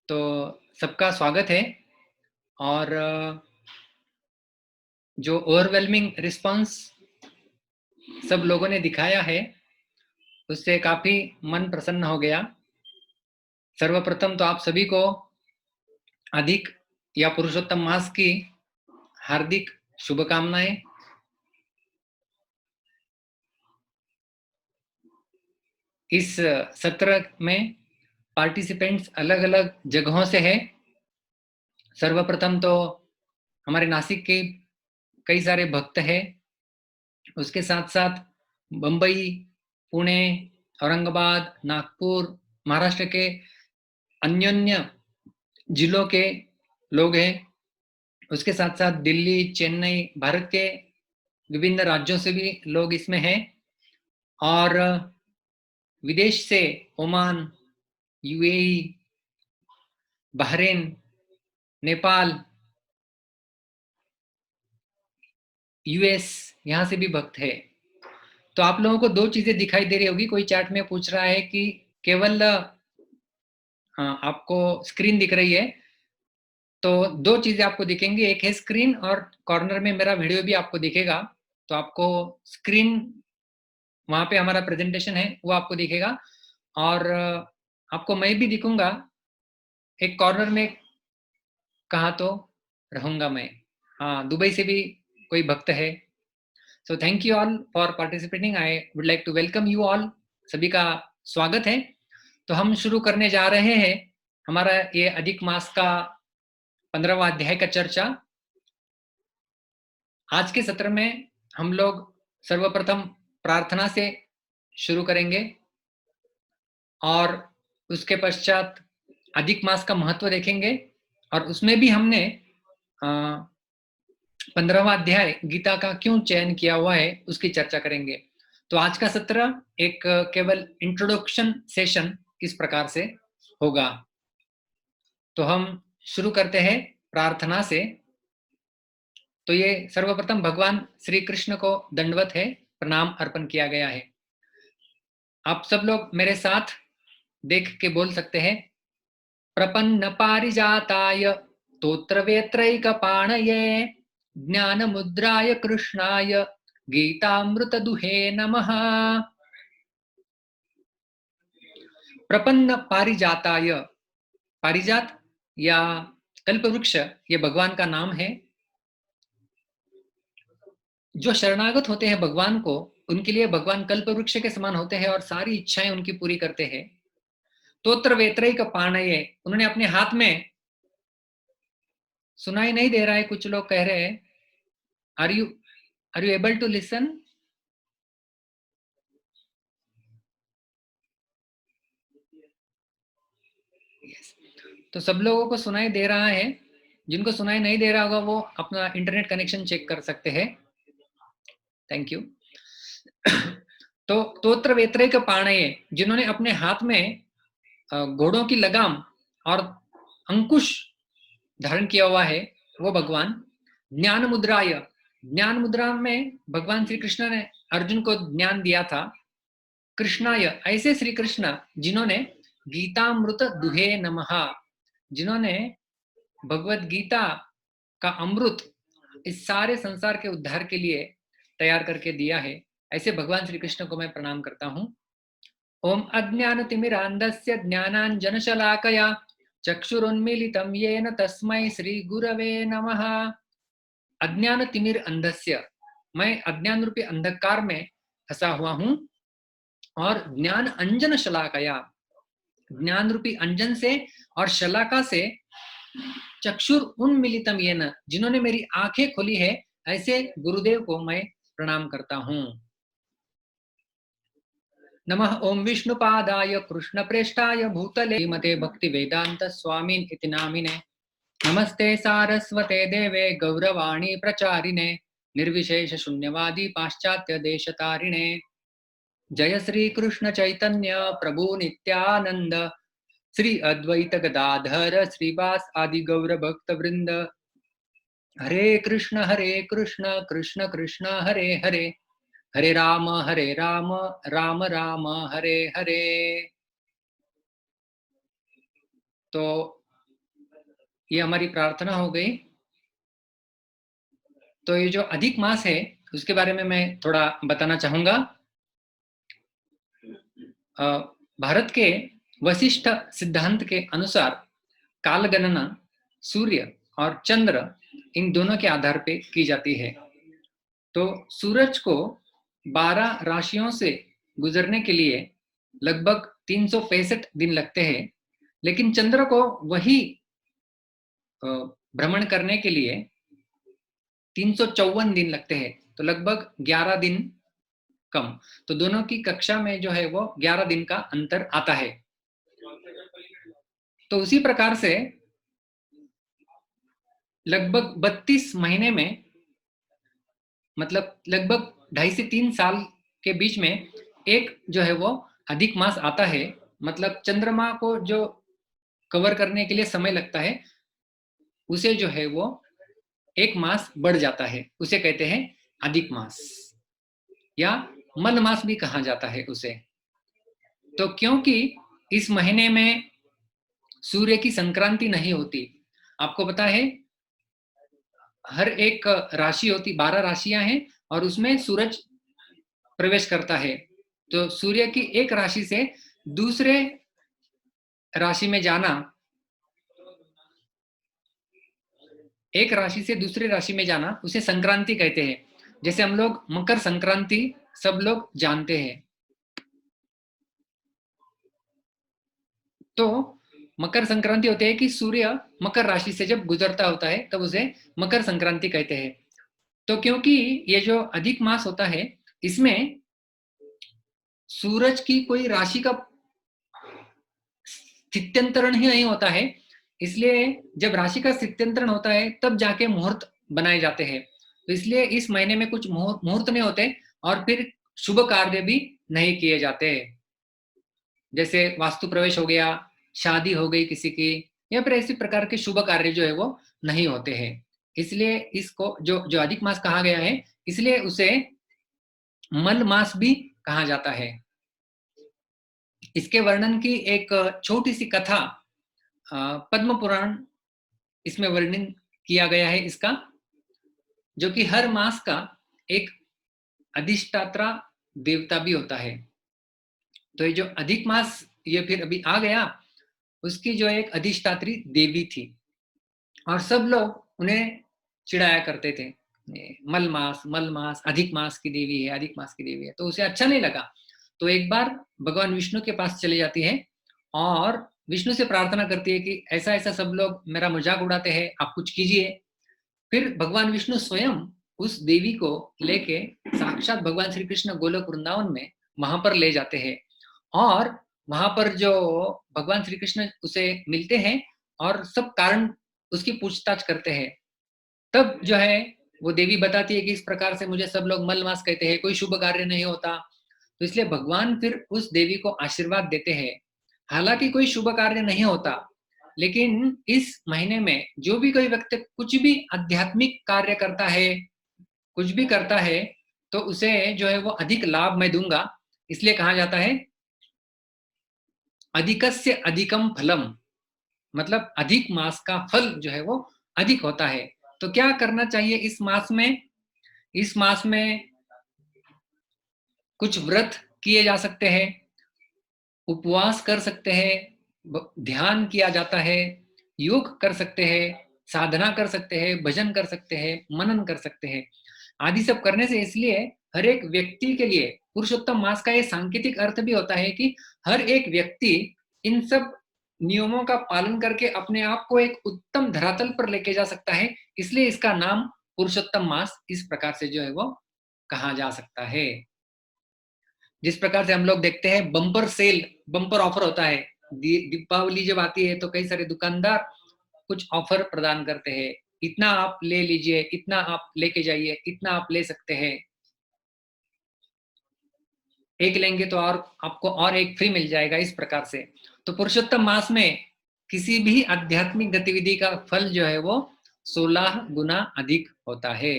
तो सबका स्वागत है और जो ओवरवेलमिंग रिस्पांस सब लोगों ने दिखाया है उससे काफी मन प्रसन्न हो गया। सर्वप्रथम तो आप सभी को अधिक या पुरुषोत्तम मास की हार्दिक शुभकामनाएं। इस सत्र में पार्टिसिपेंट्स अलग अलग जगहों से हैं। सर्वप्रथम तो हमारे नासिक के कई सारे भक्त हैं, उसके साथ साथ बम्बई, पुणे, औरंगाबाद, नागपुर, महाराष्ट्र के अन्य जिलों के लोग हैं। उसके साथ साथ दिल्ली, चेन्नई, भारत के विभिन्न राज्यों से भी लोग इसमें हैं और विदेश से Oman, UAE, Bahrain, Nepal, US, यहाँ से भी भक्त है। तो आप लोगों को दो चीजें दिखाई दे रही होगी। कोई चैट में पूछ रहा है कि केवल आपको स्क्रीन दिख रही है, तो दो चीजें आपको दिखेंगी, एक है स्क्रीन और कॉर्नर में मेरा वीडियो भी आपको दिखेगा। तो आपको स्क्रीन, वहां पे हमारा प्रेजेंटेशन है वो आपको दिखेगा और आपको मैं भी दिखूंगा एक कॉर्नर में। कहा तो रहूंगा मैं। हाँ, दुबई से भी कोई भक्त है। So thank you all for participating. I would like to welcome you all. सभी का स्वागत है। तो हम शुरू करने जा रहे हैं हमारा ये अधिक मास का 15वां अध्याय का चर्चा। आज के सत्र में हम लोग सर्वप्रथम प्रार्थना से शुरू करेंगे और उसके पश्चात अधिक मास का महत्व देखेंगे और उसमें भी हमने 15वां अध्याय गीता का क्यों चयन किया हुआ है उसकी चर्चा करेंगे। तो आज का सत्र एक केवल इंट्रोडक्शन सेशन इस प्रकार से होगा। तो हम शुरू करते हैं प्रार्थना से। तो ये सर्वप्रथम भगवान श्री कृष्ण को दंडवत है, प्रणाम अर्पण किया गया है। आप सब लोग मेरे साथ देख के बोल सकते हैं, प्रपन्न पारिजाताय तोत्रवेत्रैकपाणये ज्ञान मुद्राय कृष्णाय गीतामृत दुहे नमः। प्रपन्न पारिजाताय, पारिजात या कल्पवृक्ष ये भगवान का नाम है। जो शरणागत होते हैं भगवान को, उनके लिए भगवान कल्पवृक्ष के समान होते हैं और सारी इच्छाएं उनकी पूरी करते हैं। तोत्र वेत्रैक पाणये, उन्होंने अपने हाथ में, सुनाई नहीं दे रहा है, कुछ लोग कह रहे हैं, are you able to listen? तो सब लोगों को सुनाई दे रहा है। जिनको सुनाई नहीं दे रहा होगा वो अपना इंटरनेट कनेक्शन चेक कर सकते हैं। Thank you. तो तोत्र वेत्रैक पाणये, जिन्होंने अपने हाथ में घोड़ों की लगाम और अंकुश धारण किया हुआ है, वो भगवान। ज्ञान मुद्राय, ज्ञान मुद्रा में भगवान श्री कृष्ण ने अर्जुन को ज्ञान दिया था। कृष्णाय, ऐसे श्री कृष्ण जिन्होंने गीतामृत दुहे नमः, जिन्होंने भगवत गीता का अमृत इस सारे संसार के उद्धार के लिए तैयार करके दिया है, ऐसे भगवान श्री कृष्ण को मैं प्रणाम करता हूँ। ओम अज्ञानतिमिरान्धस्य ज्ञानाञ्जनशलाकया चक्षुरुन्मीलितं येन तस्मै श्री गुरवे नमः। अज्ञान तिमिर अंधस्य, मैं अज्ञान रूपी अंधकार में फंसा हुआ हूं और ज्ञान अंजन शलाकया, ज्ञान रूपी अंजन से और शलाका से चक्षुर उन्मीलितम येन, जिन्होंने मेरी आंखें खोली है, ऐसे गुरुदेव को मैं प्रणाम करता हूं। नमः ओम विष्णुपादाय कृष्णप्रेष्ठाय भूतले श्रीमते भक्ति वेदांत स्वामिन इति नामिने। नमस्ते सारस्वते देवे गौरवाणी प्रचारिणे निर्विशेष शून्यवादी पाश्चात्य देशतारिणे। जय श्री कृष्ण चैतन्य प्रभु नित्यानंद श्री अद्वैत गदाधर श्रीवास आदि गौर भक्त वृंद। हरे कृष्ण कृष्ण कृष्ण हरे हरे, हरे राम राम राम हरे हरे। तो ये हमारी प्रार्थना हो गई। तो ये जो अधिक मास है उसके बारे में मैं थोड़ा बताना चाहूंगा। भारत के वशिष्ठ सिद्धांत के अनुसार काल गणना सूर्य और चंद्र इन दोनों के आधार पे की जाती है। तो सूरज को 12 राशियों से गुजरने के लिए लगभग 365 दिन लगते हैं, लेकिन चंद्र को वही भ्रमण करने के लिए 354 दिन लगते हैं, तो लगभग 11 दिन कम। तो दोनों की कक्षा में जो है वो 11 दिन का अंतर आता है। तो उसी प्रकार से लगभग 32 महीने में, मतलब लगभग 2.5 से 3 साल के बीच में एक जो है वो अधिक मास आता है। मतलब चंद्रमा को जो कवर करने के लिए समय लगता है उसे जो है वो एक मास बढ़ जाता है, उसे कहते हैं अधिक मास, या मल मास भी कहा जाता है उसे। तो क्योंकि इस महीने में सूर्य की संक्रांति नहीं होती, आपको पता है हर एक राशि होती, 12 राशियां हैं और उसमें सूरज प्रवेश करता है। तो सूर्य की एक राशि से दूसरे राशि में जाना, एक राशि से दूसरी राशि में जाना उसे संक्रांति कहते हैं। जैसे हम लोग मकर संक्रांति सब लोग जानते हैं। तो मकर संक्रांति होते है कि सूर्य मकर राशि से जब गुजरता होता है तब उसे मकर संक्रांति कहते हैं। तो क्योंकि ये जो अधिक मास होता है इसमें सूरज की कोई राशि का स्थित्यंतरण ही नहीं होता है, इसलिए जब राशि का स्थित्यंतरण होता है तब जाके मुहूर्त बनाए जाते हैं। तो इसलिए इस महीने में कुछ मुहूर्त नहीं होते और फिर शुभ कार्य भी नहीं किए जाते, जैसे वास्तु प्रवेश हो गया, शादी हो गई किसी की, या फिर ऐसी प्रकार के शुभ कार्य जो है वो नहीं होते हैं। इसलिए इसको जो जो अधिक मास कहा गया है, इसलिए उसे मल मास भी कहा जाता है। इसके वर्णन की एक छोटी सी कथा पद्म पुराण इसमें वर्णन किया गया है इसका, जो कि हर मास का एक अधिष्ठात्रा देवता भी होता है। तो ये जो अधिक मास ये फिर अभी आ गया, उसकी जो एक अधिष्ठात्री देवी थी और सब लोग उन्हें चिढ़ाया करते थे, मल मास अधिक मास की देवी है, अधिक मास की देवी है। तो उसे अच्छा नहीं लगा। तो एक बार भगवान विष्णु के पास चले जाती है और विष्णु से प्रार्थना करती है कि ऐसा ऐसा सब लोग मेरा मजाक उड़ाते हैं, आप कुछ कीजिए। फिर भगवान विष्णु स्वयं उस देवी को लेके साक्षात भगवान श्री कृष्ण गोलोक वृंदावन में वहां पर ले जाते हैं और वहां पर जो भगवान श्री कृष्ण उसे मिलते हैं और सब कारण उसकी पूछताछ करते हैं। तब जो है वो देवी बताती है कि इस प्रकार से मुझे सब लोग मल मास कहते हैं, कोई शुभ कार्य नहीं होता। तो इसलिए भगवान फिर उस देवी को आशीर्वाद देते हैं। हालांकि कोई शुभ कार्य नहीं होता, लेकिन इस महीने में जो भी कोई व्यक्ति कुछ भी आध्यात्मिक कार्य करता है, कुछ भी करता है, तो उसे जो है वो अधिक लाभ मैं दूंगा। इसलिए कहा जाता है अधिकस्य अधिकम फलम, मतलब अधिक मास का फल जो है वो अधिक होता है। तो क्या करना चाहिए इस मास में? इस मास में कुछ व्रत किए जा सकते हैं, उपवास कर सकते हैं, ध्यान किया जाता है, योग कर सकते हैं, साधना कर सकते हैं, भजन कर सकते हैं, मनन कर सकते हैं, आदि सब करने से इसलिए हर एक व्यक्ति के लिए पुरुषोत्तम मास का ये सांकेतिक अर्थ भी होता है कि हर एक व्यक्ति इन सब नियमों का पालन करके अपने आप को एक उत्तम धरातल पर लेके जा सकता है। इसलिए इसका नाम पुरुषोत्तम मास इस प्रकार से जो है वो कहा जा सकता है। जिस प्रकार से हम लोग देखते हैं बम्पर सेल, बम्पर ऑफर होता है, दीपावली जब आती है तो कई सारे दुकानदार कुछ ऑफर प्रदान करते हैं, इतना आप ले लीजिए, इतना आप लेके जाइए, इतना आप ले सकते हैं, एक लेंगे तो और आपको और एक फ्री मिल जाएगा, इस प्रकार से। तो पुरुषोत्तम मास में किसी भी आध्यात्मिक गतिविधि का फल जो है वो 16 गुना अधिक होता है,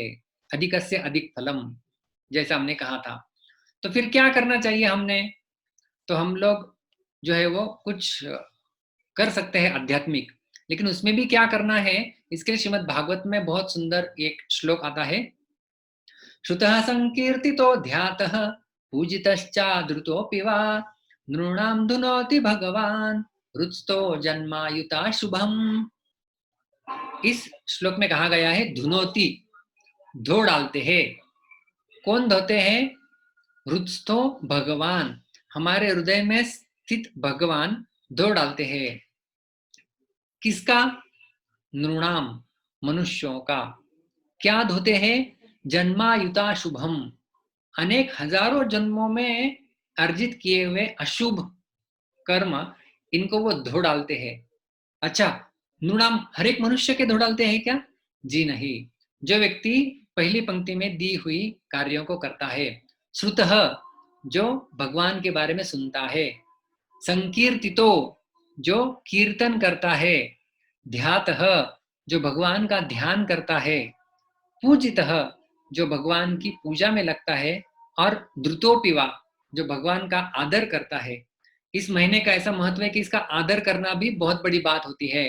अधिकस्य अधिक फलम, जैसा हमने कहा था। तो फिर क्या करना चाहिए हमने? तो हम लोग जो है वो कुछ कर सकते हैं आध्यात्मिक, लेकिन उसमें भी क्या करना है, इसके लिए श्रीमद् भागवत में बहुत सुंदर एक श्लोक आता है। श्रुतः संकीर्तितो ध्यातः पूजितश्चादृतोऽपि वा नृणां धुनोति भगवान रुचितो जन्मायुता शुभम। इस श्लोक में कहा गया है धुनोति, धो डालते हैं। कौन धोते हैं? रुचितो भगवान, हमारे हृदय में स्थित भगवान धो डालते हैं। किसका? नृणाम, मनुष्यों का। क्या धोते हैं? जन्मायुता शुभम, अनेक हजारों जन्मों में अर्जित किए हुए अशुभ कर्म, इनको वो धो डालते हैं। अच्छा, नृणाम हर एक मनुष्य के धो डालते हैं क्या? जी नहीं। जो व्यक्ति पहली पंक्ति में दी हुई कार्यों को करता है, श्रुतः जो भगवान के बारे में सुनता है, संकीर्तितो जो कीर्तन करता है, ध्यातः जो भगवान का ध्यान करता है, पूजितः जो भगवान की पूजा में लगता है, और द्रुतोपिवा जो भगवान का आदर करता है। इस महीने का ऐसा महत्व है कि इसका आदर करना भी बहुत बड़ी बात होती है।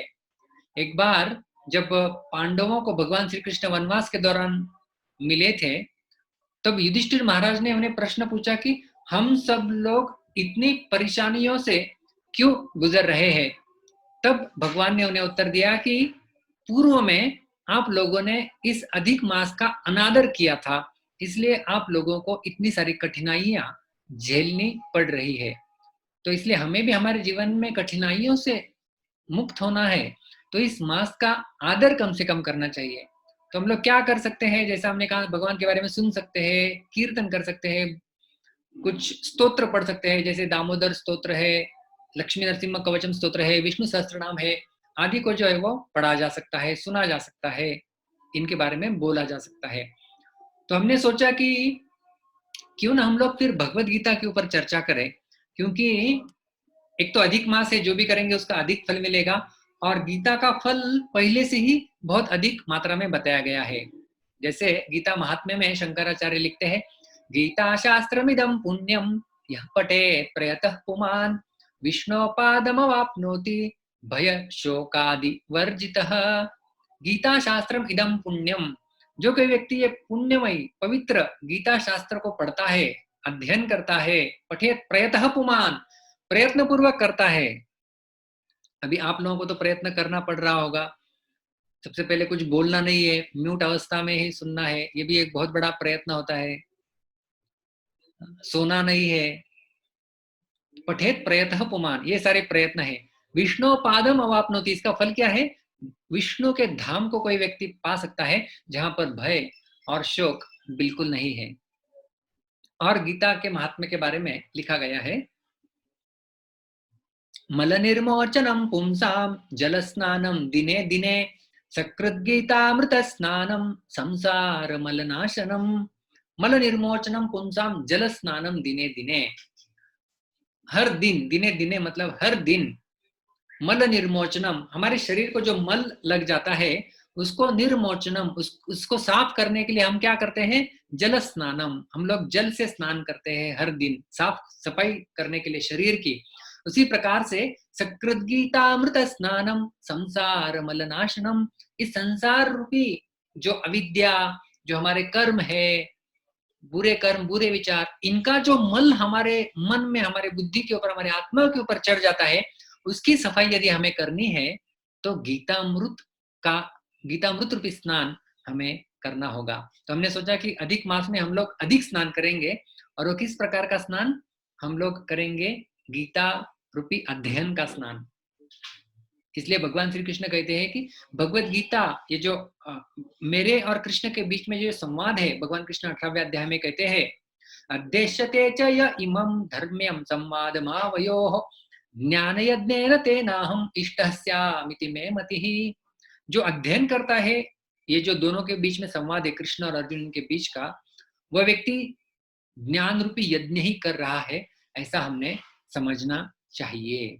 एक बार जब पांडवों को भगवान श्री कृष्ण वनवास के दौरान मिले थे, तब युधिष्ठिर महाराज ने उन्हें प्रश्न पूछा कि हम सब लोग इतनी परेशानियों से क्यों गुजर रहे हैं। तब भगवान ने उन्हें उत्तर दिया कि पूर्व में आप लोगों ने इस अधिक मास का अनादर किया था, इसलिए आप लोगों को इतनी सारी कठिनाइयां झेलनी पड़ रही है। तो इसलिए हमें भी हमारे जीवन में कठिनाइयों से मुक्त होना है, तो इस मास का आदर कम से कम करना चाहिए। तो हम लोग क्या कर सकते हैं? जैसा हमने कहा, भगवान के बारे में सुन सकते हैं, कीर्तन कर सकते हैं, कुछ स्तोत्र पढ़ सकते हैं, जैसे दामोदर स्तोत्र है, लक्ष्मी नरसिम्हा कवचम स्तोत्र है, विष्णु सहस्त्रनाम है, आदि को जो है वो पढ़ा जा सकता है, सुना जा सकता है, इनके बारे में बोला जा सकता है। तो हमने सोचा कि क्यों ना हम लोग फिर भगवत गीता के ऊपर चर्चा करें, क्योंकि एक तो अधिक मास है, जो भी करेंगे उसका अधिक फल मिलेगा, और गीता का फल पहले से ही बहुत अधिक मात्रा में बताया गया है। जैसे गीता महात्म्य में शंकराचार्य लिखते हैं, गीता शास्त्रमिदं पुण्यम यः पठेत् प्रयतः पुमान् विष्णोपादमवाप्नोति भय शोकादि वर्जितः। गीता शास्त्रम इदं पुण्यम, जो कोई व्यक्ति ये पुण्यमयी पवित्र गीता शास्त्र को पढ़ता है, अध्ययन करता है, पठेत् प्रयतः पुमान्, प्रयत्न पूर्वक करता है। अभी आप लोगों को तो प्रयत्न करना पड़ रहा होगा। सबसे पहले कुछ बोलना नहीं है, म्यूट अवस्था में ही सुनना है, ये भी एक बहुत बड़ा प्रयत्न होता है। सोना नहीं है, पठेत प्रयतः पुमान, ये सारे प्रयत्न है। विष्णु पादम अवाप्नोति, इसका फल क्या है? विष्णु के धाम को कोई व्यक्ति पा सकता है, जहां पर भय और शोक बिल्कुल नहीं है। और गीता के महात्म्य के बारे में लिखा गया है, मल निर्मोचनम पुंसाम जल स्नानम दिने दिने सकृत गीतामृत स्नानम संसार मलनाशनम। मल निर्मोचनम पुंसाम जल स्नानम दिने दिने, हर दिन, दिने दिने मतलब हर दिन। मल निर्मोचनम, हमारे शरीर को जो मल लग जाता है उसको निर्मोचनम, उसको साफ करने के लिए हम क्या करते हैं? जल स्नानम, हम लोग जल से स्नान करते हैं हर दिन, साफ सफाई करने के लिए शरीर की। उसी प्रकार से सकृत गीतामृत स्नानम संसार मलनाशनम, इस संसार रूपी जो अविद्या, जो हमारे कर्म है, बुरे कर्म, बुरे विचार, इनका जो मल हमारे मन में, हमारे बुद्धि के ऊपर, हमारे आत्मा के ऊपर चढ़ जाता है, उसकी सफाई यदि हमें करनी है तो गीतामृत रूपी स्नान हमें करना होगा। तो हमने सोचा कि अधिक मास में हम लोग अधिक स्नान करेंगे, और वो किस प्रकार का स्नान हम लोग करेंगे? गीता रूपी अध्ययन का स्नान। इसलिए भगवान श्री कृष्ण कहते हैं कि भगवत गीता, ये जो मेरे और कृष्ण के बीच में जो संवाद है, भगवान कृष्ण 18वें अध्याय में कहते हैं, अद्देश्यते च य इमं धर्म्यं संवादमावयोः ज्ञानयज्ञेन तेनाहम् इष्टः स्यामिति मे मतिः। जो अध्ययन करता है, ये जो दोनों के बीच में संवाद है, कृष्ण और अर्जुन के बीच का, वह व्यक्ति ज्ञान रूपी यज्ञ ही कर रहा है, ऐसा हमने समझना चाहिए।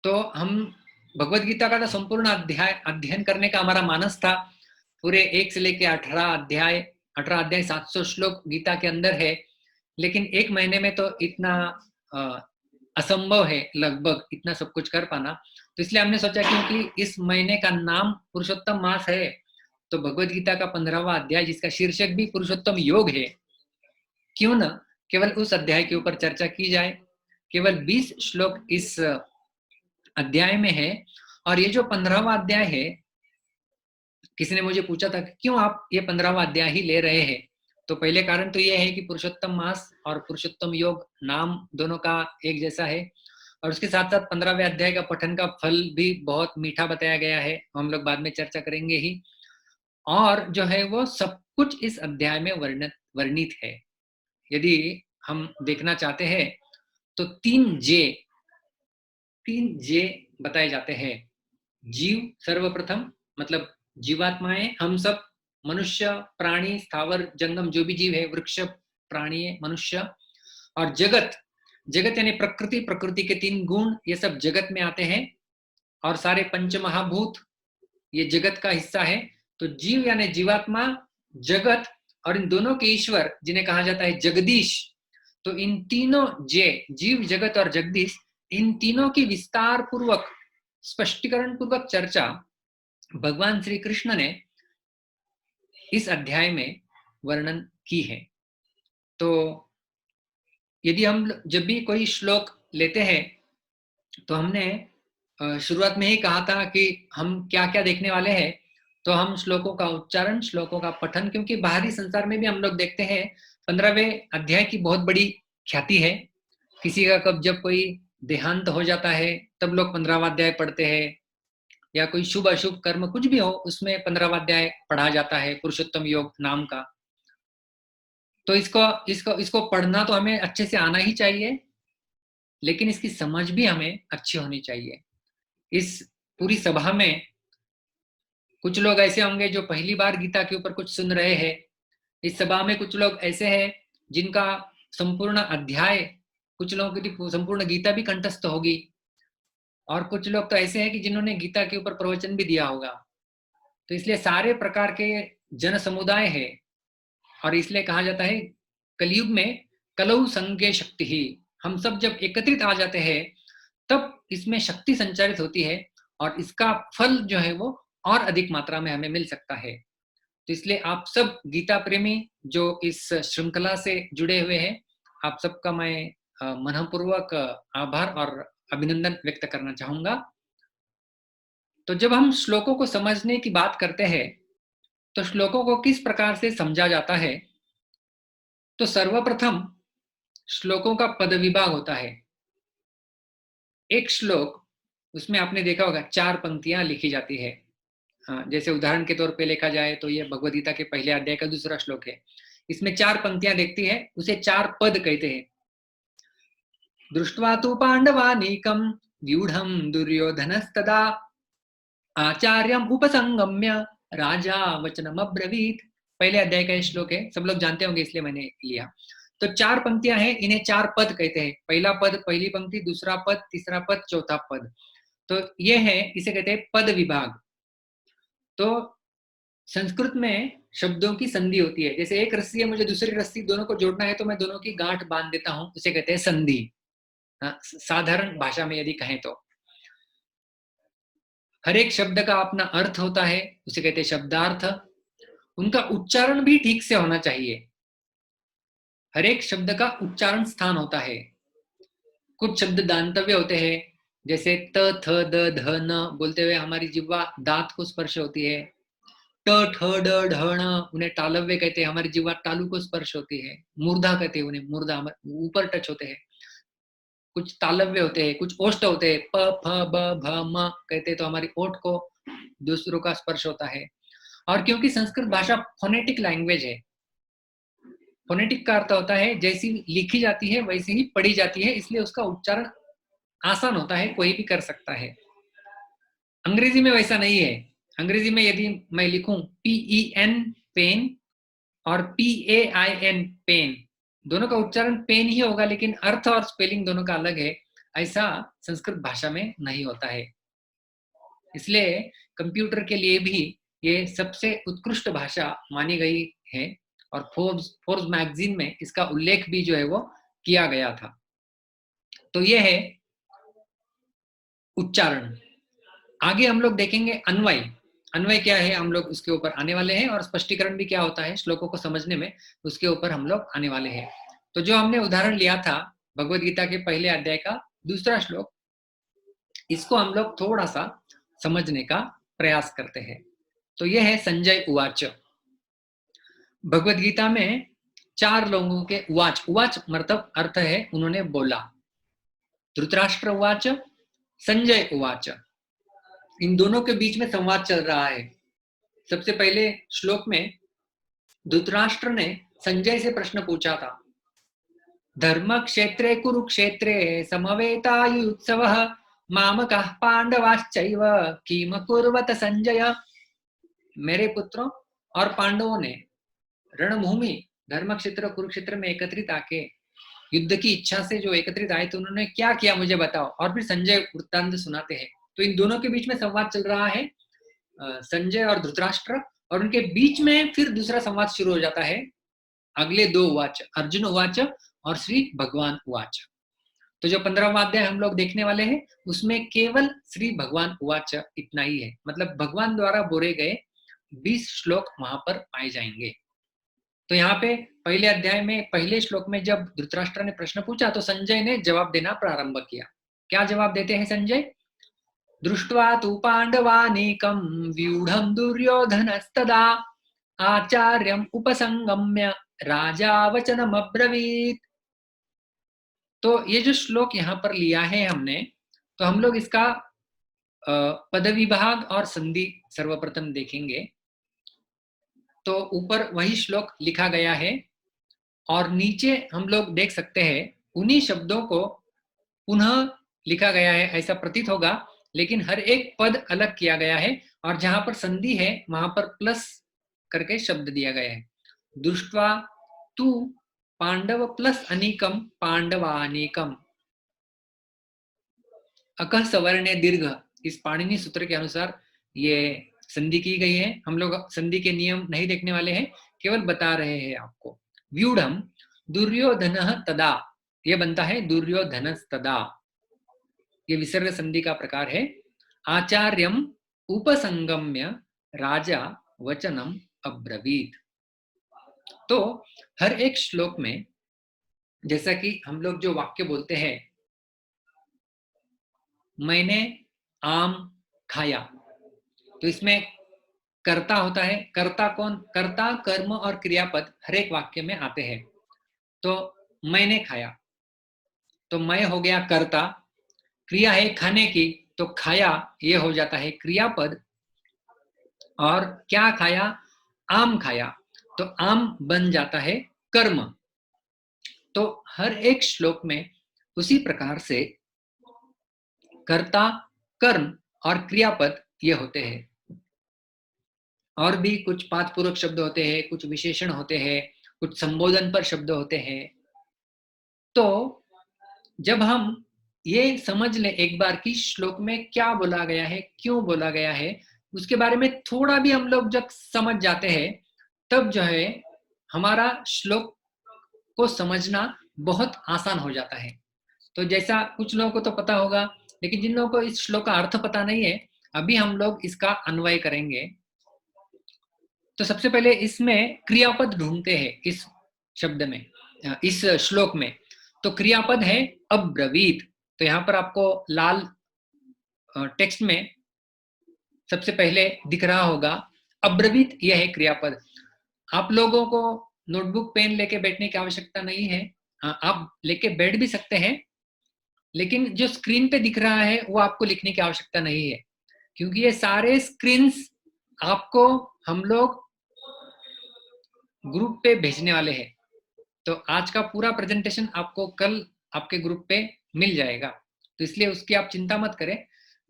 तो हम भगवत गीता का तो संपूर्ण अध्ययन करने का हमारा मानस था। पूरे 1 से लेके 18 अध्याय 700 श्लोक गीता के अंदर है, लेकिन एक महीने में तो इतना असंभव है लगभग इतना सब कुछ कर पाना। तो इसलिए हमने सोचा क्योंकि इस महीने का नाम पुरुषोत्तम मास है, तो भगवत गीता का 15वां अध्याय जिसका शीर्षक भी पुरुषोत्तम योग है, क्यों न केवल उस अध्याय के ऊपर चर्चा की जाए। केवल 20 श्लोक इस अध्याय में है, और ये जो 15वां अध्याय है, किसी ने मुझे पूछा था कि क्यों आप ये 15वां अध्याय ही ले रहे हैं। तो पहले कारण तो ये है कि पुरुषोत्तम मास और पुरुषोत्तम योग नाम दोनों का एक जैसा है, और उसके साथ साथ 15वें अध्याय का पठन का फल भी बहुत मीठा बताया गया है, हम लोग बाद में चर्चा करेंगे ही। और जो है वो सब कुछ इस अध्याय में वर्णित है। यदि हम देखना चाहते हैं तो 3 जे बताए जाते हैं। जीव सर्वप्रथम, मतलब जीवात्माएं, हम सब, मनुष्य, प्राणी, स्थावर, जंगम, जो भी जीव है, वृक्ष, प्राणी, मनुष्य, और जगत। जगत यानी प्रकृति, प्रकृति के 3 गुण, ये सब जगत में आते हैं, और सारे पंच महाभूत ये जगत का हिस्सा है। तो जीव यानी जीवात्मा, जगत, और इन दोनों के ईश्वर जिन्हें कहा जाता है जगदीश। तो इन तीनों जीव, जगत और जगदीश, इन तीनों की विस्तार पूर्वक, स्पष्टीकरण पूर्वक चर्चा भगवान श्री कृष्ण ने इस अध्याय में वर्णन की है। तो यदि हम जब भी कोई श्लोक लेते हैं तो हमने शुरुआत में ही कहा था कि हम क्या क्या देखने वाले हैं। तो हम श्लोकों का उच्चारण, श्लोकों का पठन, क्योंकि बाहरी संसार में भी हम लोग देखते हैं 15वें अध्याय की बहुत बड़ी ख्याति है। किसी का कब जब कोई देहांत हो जाता है तब लोग 15वां अध्याय पढ़ते हैं, या कोई शुभ अशुभ कर्म कुछ भी हो उसमें 15वां अध्याय पढ़ा जाता है पुरुषोत्तम योग नाम का। तो इसको इसको इसको पढ़ना तो हमें अच्छे से आना ही चाहिए, लेकिन इसकी समझ भी हमें अच्छी होनी चाहिए। इस पूरी सभा में कुछ लोग ऐसे होंगे जो पहली बार गीता के ऊपर कुछ सुन रहे हैं। इस सभा में कुछ लोग ऐसे हैं जिनका संपूर्ण अध्याय, कुछ लोगों की संपूर्ण गीता भी कंठस्थ होगी, और कुछ लोग तो ऐसे हैं कि जिन्होंने गीता के ऊपर प्रवचन भी दिया होगा। तो इसलिए सारे प्रकार के जन समुदाय है, और इसलिए कहा जाता है कलयुग में कलौ संगे शक्ति ही। हम सब जब एकत्रित आ जाते हैं तब इसमें शक्ति संचारित होती है, और इसका फल जो है वो और अधिक मात्रा में हमें मिल सकता है। तो इसलिए आप सब गीता प्रेमी जो इस श्रृंखला से जुड़े हुए हैं, आप सबका मैं मनपूर्वक आभार और अभिनंदन व्यक्त करना चाहूंगा। तो जब हम श्लोकों को समझने की बात करते हैं तो श्लोकों को किस प्रकार से समझा जाता है। तो सर्वप्रथम श्लोकों का पद विभाग होता है। एक श्लोक, उसमें आपने देखा होगा 4 पंक्तियां लिखी जाती है। जैसे उदाहरण के तौर पे देखा जाए तो ये भगवद गीता के पहले अध्याय का दूसरा श्लोक है। इसमें 4 पंक्तियां देखती है, उसे 4 पद कहते हैं। दृष्ट्वा तु पांडवानीकं व्यूढ़ं दुर्योधनस्तदा आचार्यम उपसंगम्य राजा वचनम अब्रवीत। पहले अध्याय का श्लोक है, सब लोग जानते होंगे इसलिए मैंने लिया। तो 4 पंक्तियां हैं, इन्हें 4 पद कहते हैं। पहला पद, पहली पंक्ति, दूसरा पद, तीसरा पद, चौथा पद। तो ये है, इसे कहते हैं पद विभाग। तो संस्कृत में शब्दों की संधि होती है। जैसे एक रस्सी है, मुझे दूसरी रस्सी दोनों को जोड़ना है तो मैं दोनों की गांठ बांध देता हूं, उसे कहते हैं संधि। साधारण भाषा में यदि कहें तो हर एक शब्द का अपना अर्थ होता है, उसे कहते हैं शब्दार्थ। उनका उच्चारण भी ठीक से होना चाहिए। हर एक शब्द का उच्चारण स्थान होता है। कुछ शब्द दांतव्य होते हैं, जैसे त, थ, द, ध, न बोलते हुए हमारी जिह्वा दांत को स्पर्श होती है। ट, ठ, ड, ढ, ण उन्हें तालव्य कहते हैं, हमारी जिह्वा तालु को स्पर्श होती है। मूर्धा कहते हैं उन्हें, मूर्धा ऊपर टच होते हैं। कुछ तालव्य होते हैं, कुछ ओष्ठ होते हैं, प, फ, ब, भ, म कहते हैं, तो हमारी ओठ को दूसरों का स्पर्श होता है। और क्योंकि संस्कृत भाषा फोनेटिक लैंग्वेज है, फोनेटिक का अर्थ होता है जैसी लिखी जाती है वैसी ही पढ़ी जाती है, इसलिए उसका उच्चारण आसान होता है, कोई भी कर सकता है। अंग्रेजी में वैसा नहीं है। अंग्रेजी में यदि मैं लिखूं PEN पेन और PAIN पेन, दोनों का उच्चारण पेन ही होगा, लेकिन अर्थ और स्पेलिंग दोनों का अलग है। ऐसा संस्कृत भाषा में नहीं होता है। इसलिए कंप्यूटर के लिए भी ये सबसे उत्कृष्ट भाषा मानी गई है, और फोर्ब्स मैगजीन में इसका उल्लेख भी जो है वो किया गया था। तो ये है उच्चारण। आगे हम लोग देखेंगे अन्वय। अन्वय क्या है हम लोग उसके ऊपर आने वाले हैं, और स्पष्टीकरण भी क्या होता है श्लोकों को समझने में, उसके ऊपर हम लोग आने वाले हैं। तो जो हमने उदाहरण लिया था भगवत गीता के पहले अध्याय का दूसरा श्लोक, इसको हम लोग थोड़ा सा समझने का प्रयास करते हैं। तो यह है संजय उवाच। भगवत गीता में 4 लोगों के उवाच, उवाच मतलब अर्थ है उन्होंने बोला। धृतराष्ट्र उवाच, संजय उवाच, इन दोनों के बीच में संवाद चल रहा है। सबसे पहले श्लोक में धृतराष्ट्र ने संजय से प्रश्न पूछा था, धर्म क्षेत्रे कुरुक्षेत्रे समवेतायुत्सवः मामकः पांडवाश्चैव किम कुर्वत संजय। मेरे पुत्रों और पांडवों ने रणभूमि धर्म क्षेत्र कुरुक्षेत्र में एकत्रित आके युद्ध की इच्छा से जो एकत्रित आए थे, उन्होंने क्या किया मुझे बताओ। और फिर संजय वृत्तांत सुनाते हैं। तो इन दोनों के बीच में संवाद चल रहा है, संजय और धृतराष्ट्र, और उनके बीच में फिर दूसरा संवाद शुरू हो जाता है। अगले 2 उवाच, अर्जुन उवाच और श्री भगवान उवाच। तो जो 15वां अध्याय हम लोग देखने वाले हैं उसमें केवल श्री भगवान उवाच इतना ही है, मतलब भगवान द्वारा बोले गए 20 श्लोक वहां पर पाए जाएंगे। तो यहाँ पे पहले अध्याय में पहले श्लोक में जब धृतराष्ट्र ने प्रश्न पूछा तो संजय ने जवाब देना प्रारंभ किया। क्या जवाब देते हैं संजय? दृष्ट्वा तु पांडवानीकं व्यूढ़ं दुर्योधनस्तदा आचार्यम उपसंगम्य राजा वचनम अब्रवीत। तो ये जो श्लोक यहाँ पर लिया है हमने, तो हम लोग इसका पद विभाग और संधि सर्वप्रथम देखेंगे। तो ऊपर वही श्लोक लिखा गया है और नीचे हम लोग देख सकते हैं उन्हीं शब्दों को पुनः लिखा गया है, ऐसा प्रतीत होगा, लेकिन हर एक पद अलग किया गया है और जहां पर संधि है वहां पर प्लस करके शब्द दिया गया है। दृष्ट्वा तू पांडव प्लस अनीकम पांडवानीकम, अकः सवर्णे दीर्घ, इस पाणिनि सूत्र के अनुसार ये संधि की गई है। हम लोग संधि के नियम नहीं देखने वाले हैं, केवल बता रहे हैं आपको। व्यूढ़म दुर्योधन तदा, ये बनता है दुर्योधनस्तदा, ये विसर्ग संधि का प्रकार है। आचार्यम उपसंगम्य राजा वचनम अब्रवीत। तो हर एक श्लोक में जैसा कि हम लोग जो वाक्य बोलते हैं, मैंने आम खाया, तो इसमें कर्ता होता है। कर्ता कौन? कर्ता, कर्म और क्रियापद हर एक वाक्य में आते हैं। तो मैंने खाया, तो मैं हो गया कर्ता, क्रिया है खाने की, तो खाया ये हो जाता है क्रियापद, और क्या खाया? आम खाया, तो आम बन जाता है कर्म। तो हर एक श्लोक में उसी प्रकार से कर्ता, कर्म और क्रियापद ये होते हैं। और भी कुछ पादपूरक शब्द होते हैं, कुछ विशेषण होते हैं, कुछ संबोधन पर शब्द होते हैं। तो जब हम ये समझ लें एक बार कि श्लोक में क्या बोला गया है, क्यों बोला गया है, उसके बारे में थोड़ा भी हम लोग जब समझ जाते हैं, तब जो है हमारा श्लोक को समझना बहुत आसान हो जाता है। तो जैसा कुछ लोगों को तो पता होगा, लेकिन जिन लोगों को इस श्लोक का अर्थ पता नहीं है, अभी हम लोग इसका अन्वय करेंगे। तो सबसे पहले इसमें क्रियापद ढूंढते हैं इस शब्द में, इस श्लोक में। तो क्रियापद है अब्रवीत। तो यहाँ पर आपको लाल टेक्स्ट में सबसे पहले दिख रहा होगा अब्रवीत, यह है क्रियापद। आप लोगों को नोटबुक पेन लेके बैठने की आवश्यकता नहीं है, आप लेके बैठ भी सकते हैं, लेकिन जो स्क्रीन पे दिख रहा है वो आपको लिखने की आवश्यकता नहीं है, क्योंकि ये सारे स्क्रीन्स आपको हम लोग ग्रुप पे भेजने वाले हैं। तो आज का पूरा प्रेजेंटेशन आपको कल आपके ग्रुप पे मिल जाएगा, तो इसलिए उसकी आप चिंता मत करें।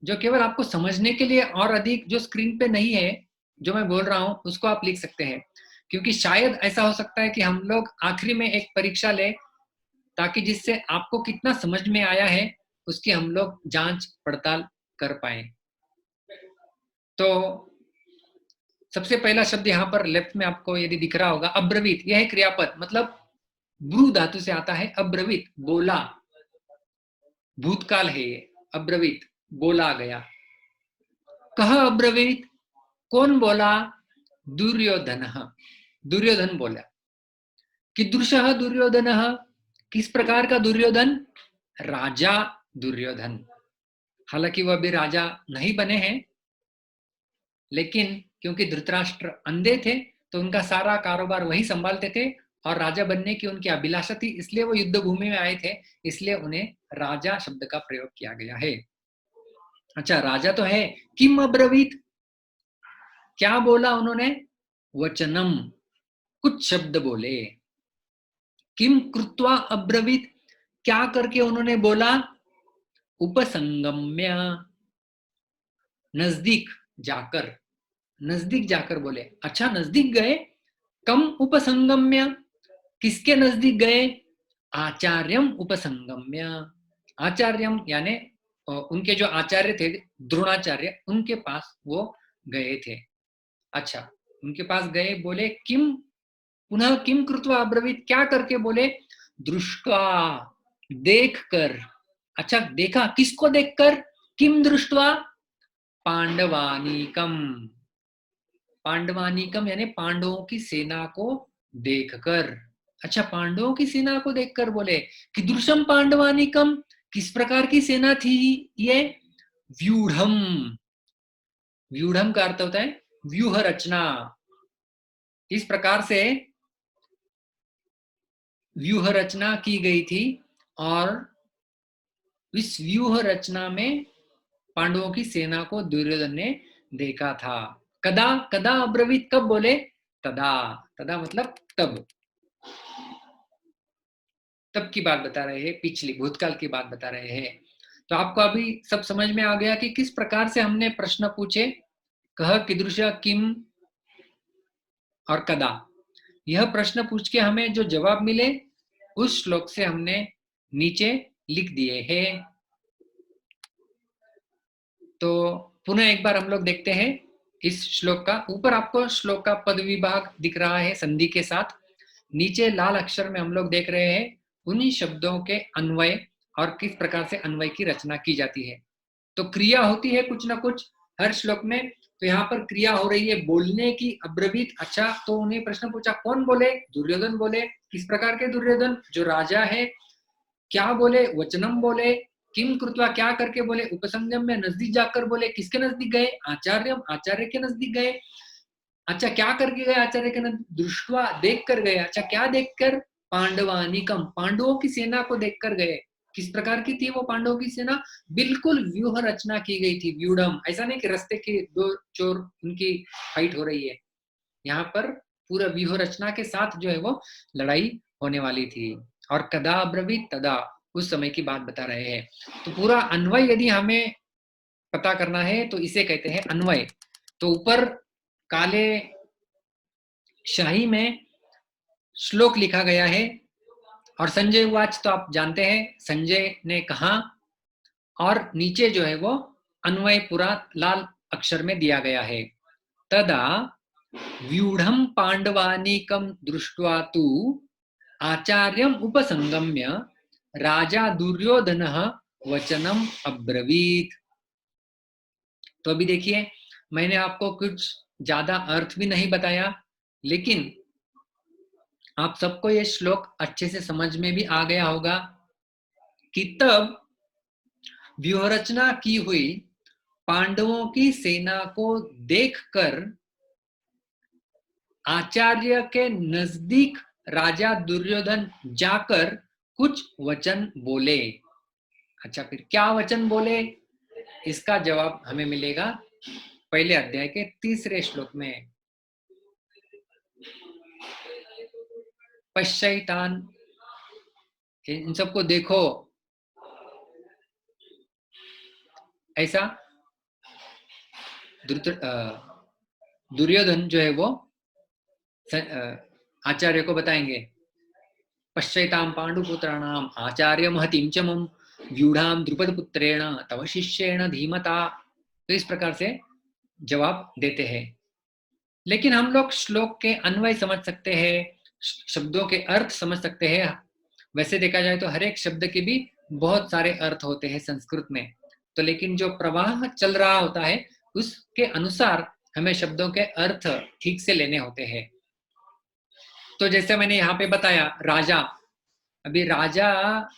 जो केवल आपको समझने के लिए और अधिक जो स्क्रीन पे नहीं है जो मैं बोल रहा हूं उसको आप लिख सकते हैं, क्योंकि शायद ऐसा हो सकता है कि हम लोग आखिरी में एक परीक्षा ले, ताकि जिससे आपको कितना समझ में आया है उसकी हम लोग जांच पड़ताल कर पाए। तो सबसे पहला शब्द यहाँ पर लेफ्ट में आपको यदि दिख रहा होगा अब्रवीत, यह है क्रियापद, मतलब ब्रू धातु से आता है अब्रवीत, बोला। भूतकाल है ये, अब्रवीत, बोला गया। कह अब्रवीत, कौन बोला? दुर्योधन, दुर्योधन बोला। कीदृशः दुर्योधनः, किस प्रकार का दुर्योधन? राजा दुर्योधन। हालांकि वह अभी राजा नहीं बने हैं, लेकिन क्योंकि धृतराष्ट्र अंधे थे तो उनका सारा कारोबार वही संभालते थे और राजा बनने की उनकी अभिलाषा थी, इसलिए वो युद्ध भूमि में आए थे, इसलिए उन्हें राजा शब्द का प्रयोग किया गया है। अच्छा, राजा तो है, किम अब्रवीत, क्या बोला उन्होंने? वचनम, कुछ शब्द बोले। किम कृत्वा अब्रवीत, क्या करके उन्होंने बोला? उपसंगम्य, नजदीक जाकर, नजदीक जाकर बोले। अच्छा, नजदीक गए। कम उपसंगम्य, किसके नजदीक गए? आचार्यम उपसंगम्य, आचार्यम यानी उनके जो आचार्य थे द्रोणाचार्य, उनके पास वो गए थे। अच्छा, उनके पास गए, बोले किम, पुनः किम कृत्वा अब्रवीत, क्या करके बोले? दृष्ट्वा, देखकर। अच्छा, देखा, किसको देखकर? किम दृष्ट्वा? पांडवानीकम, पांडवानीकम यानी पांडवों की सेना को देखकर। अच्छा, पांडवों की सेना को देखकर बोले। कीदृशम पांडवानीकम, किस प्रकार की सेना थी ये? व्यूढ़म, व्यूढ़म का अर्थ होता है व्यूह रचना। इस प्रकार से व्यूह रचना की गई थी और इस व्यूह रचना में पांडवों की सेना को दुर्योधन ने देखा था। कदा, कदा अब्रवीत, कब बोले? तदा, तदा मतलब तब, तब की बात बता रहे हैं, पिछली भूतकाल की बात बता रहे हैं। तो आपको अभी सब समझ में आ गया कि किस प्रकार से हमने प्रश्न पूछे, कह, कीदृश, किम और कदा। यह प्रश्न पूछ के हमें जो जवाब मिले उस श्लोक से हमने नीचे लिख दिए हैं। तो पुनः एक बार हम लोग देखते हैं इस श्लोक का। ऊपर आपको श्लोक का पद विभाग दिख रहा है संधि के साथ, नीचे लाल अक्षर में हम लोग देख रहे हैं उन्हीं शब्दों के अन्वय और किस प्रकार से अन्वय की रचना की जाती है। तो क्रिया होती है कुछ ना कुछ हर श्लोक में। तो यहाँ पर क्रिया हो रही है बोलने की, अब्रवीत। अच्छा, तो उन्हें प्रश्न पूछा, कौन बोले? दुर्योधन बोले। किस प्रकार के दुर्योधन? जो राजा है। क्या बोले? वचनम बोले। किम कृत्वा, क्या करके बोले? उपसंगम में, नजदीक जाकर बोले। किसके नजदीक गए? आचार्यम, आचार्य के नजदीक गए। अच्छा, क्या करके गए? आचार्य के नजदीक, दृष्टवा, देख कर गए। अच्छा, क्या देखकर? पांडवानिकम, पांडवों की सेना को देखकर गए। किस प्रकार की थी वो पांडवों की सेना? बिल्कुल व्यूह रचना की गई थी, व्यूढ़म। ऐसा नहीं कि रास्ते के दो चोर उनकी फाइट हो रही है, यहाँ पर पूरा व्यूह रचना के साथ जो है वो लड़ाई होने वाली थी। और कदा अब्रवीत, तदा, उस समय की बात बता रहे हैं। तो पूरा अन्वय यदि हमें पता करना है तो इसे कहते हैं अन्वय। तो ऊपर काले शाही में श्लोक लिखा गया है और संजय वाच तो आप जानते हैं, संजय ने कहा, और नीचे जो है वो अन्वय पूरा लाल अक्षर में दिया गया है। तदा व्यूढ़म पांडवानीकम दृष्ट्वा तु आचार्यम उपसंगम्य राजा दुर्योधनः वचनम अब्रवीत। तो अभी देखिए, मैंने आपको कुछ ज्यादा अर्थ भी नहीं बताया, लेकिन आप सबको ये श्लोक अच्छे से समझ में भी आ गया होगा कि तब व्यूह रचना की हुई पांडवों की सेना को देखकर आचार्य के नजदीक राजा दुर्योधन जाकर कुछ वचन बोले। अच्छा, फिर क्या वचन बोले? इसका जवाब हमें मिलेगा पहले अध्याय के तीसरे श्लोक में। पश्चैतान, इन सबको देखो, ऐसा दुर्योधन जो है वो आचार्य को बताएंगे। पश्चैताम पांडुपुत्राणाम आचार्य महतीम च मम व्यूढ़ाम द्रुपद पुत्रेण तव शिष्येण धीमता। तो इस प्रकार से जवाब देते हैं। लेकिन हम लोग श्लोक के अन्वय समझ सकते हैं, शब्दों के अर्थ समझ सकते हैं। वैसे देखा जाए तो हर एक शब्द के भी बहुत सारे अर्थ होते हैं संस्कृत में, तो लेकिन जो प्रवाह चल रहा होता है उसके अनुसार हमें शब्दों के अर्थ ठीक से लेने होते हैं। तो जैसे मैंने यहाँ पे बताया राजा, अभी राजा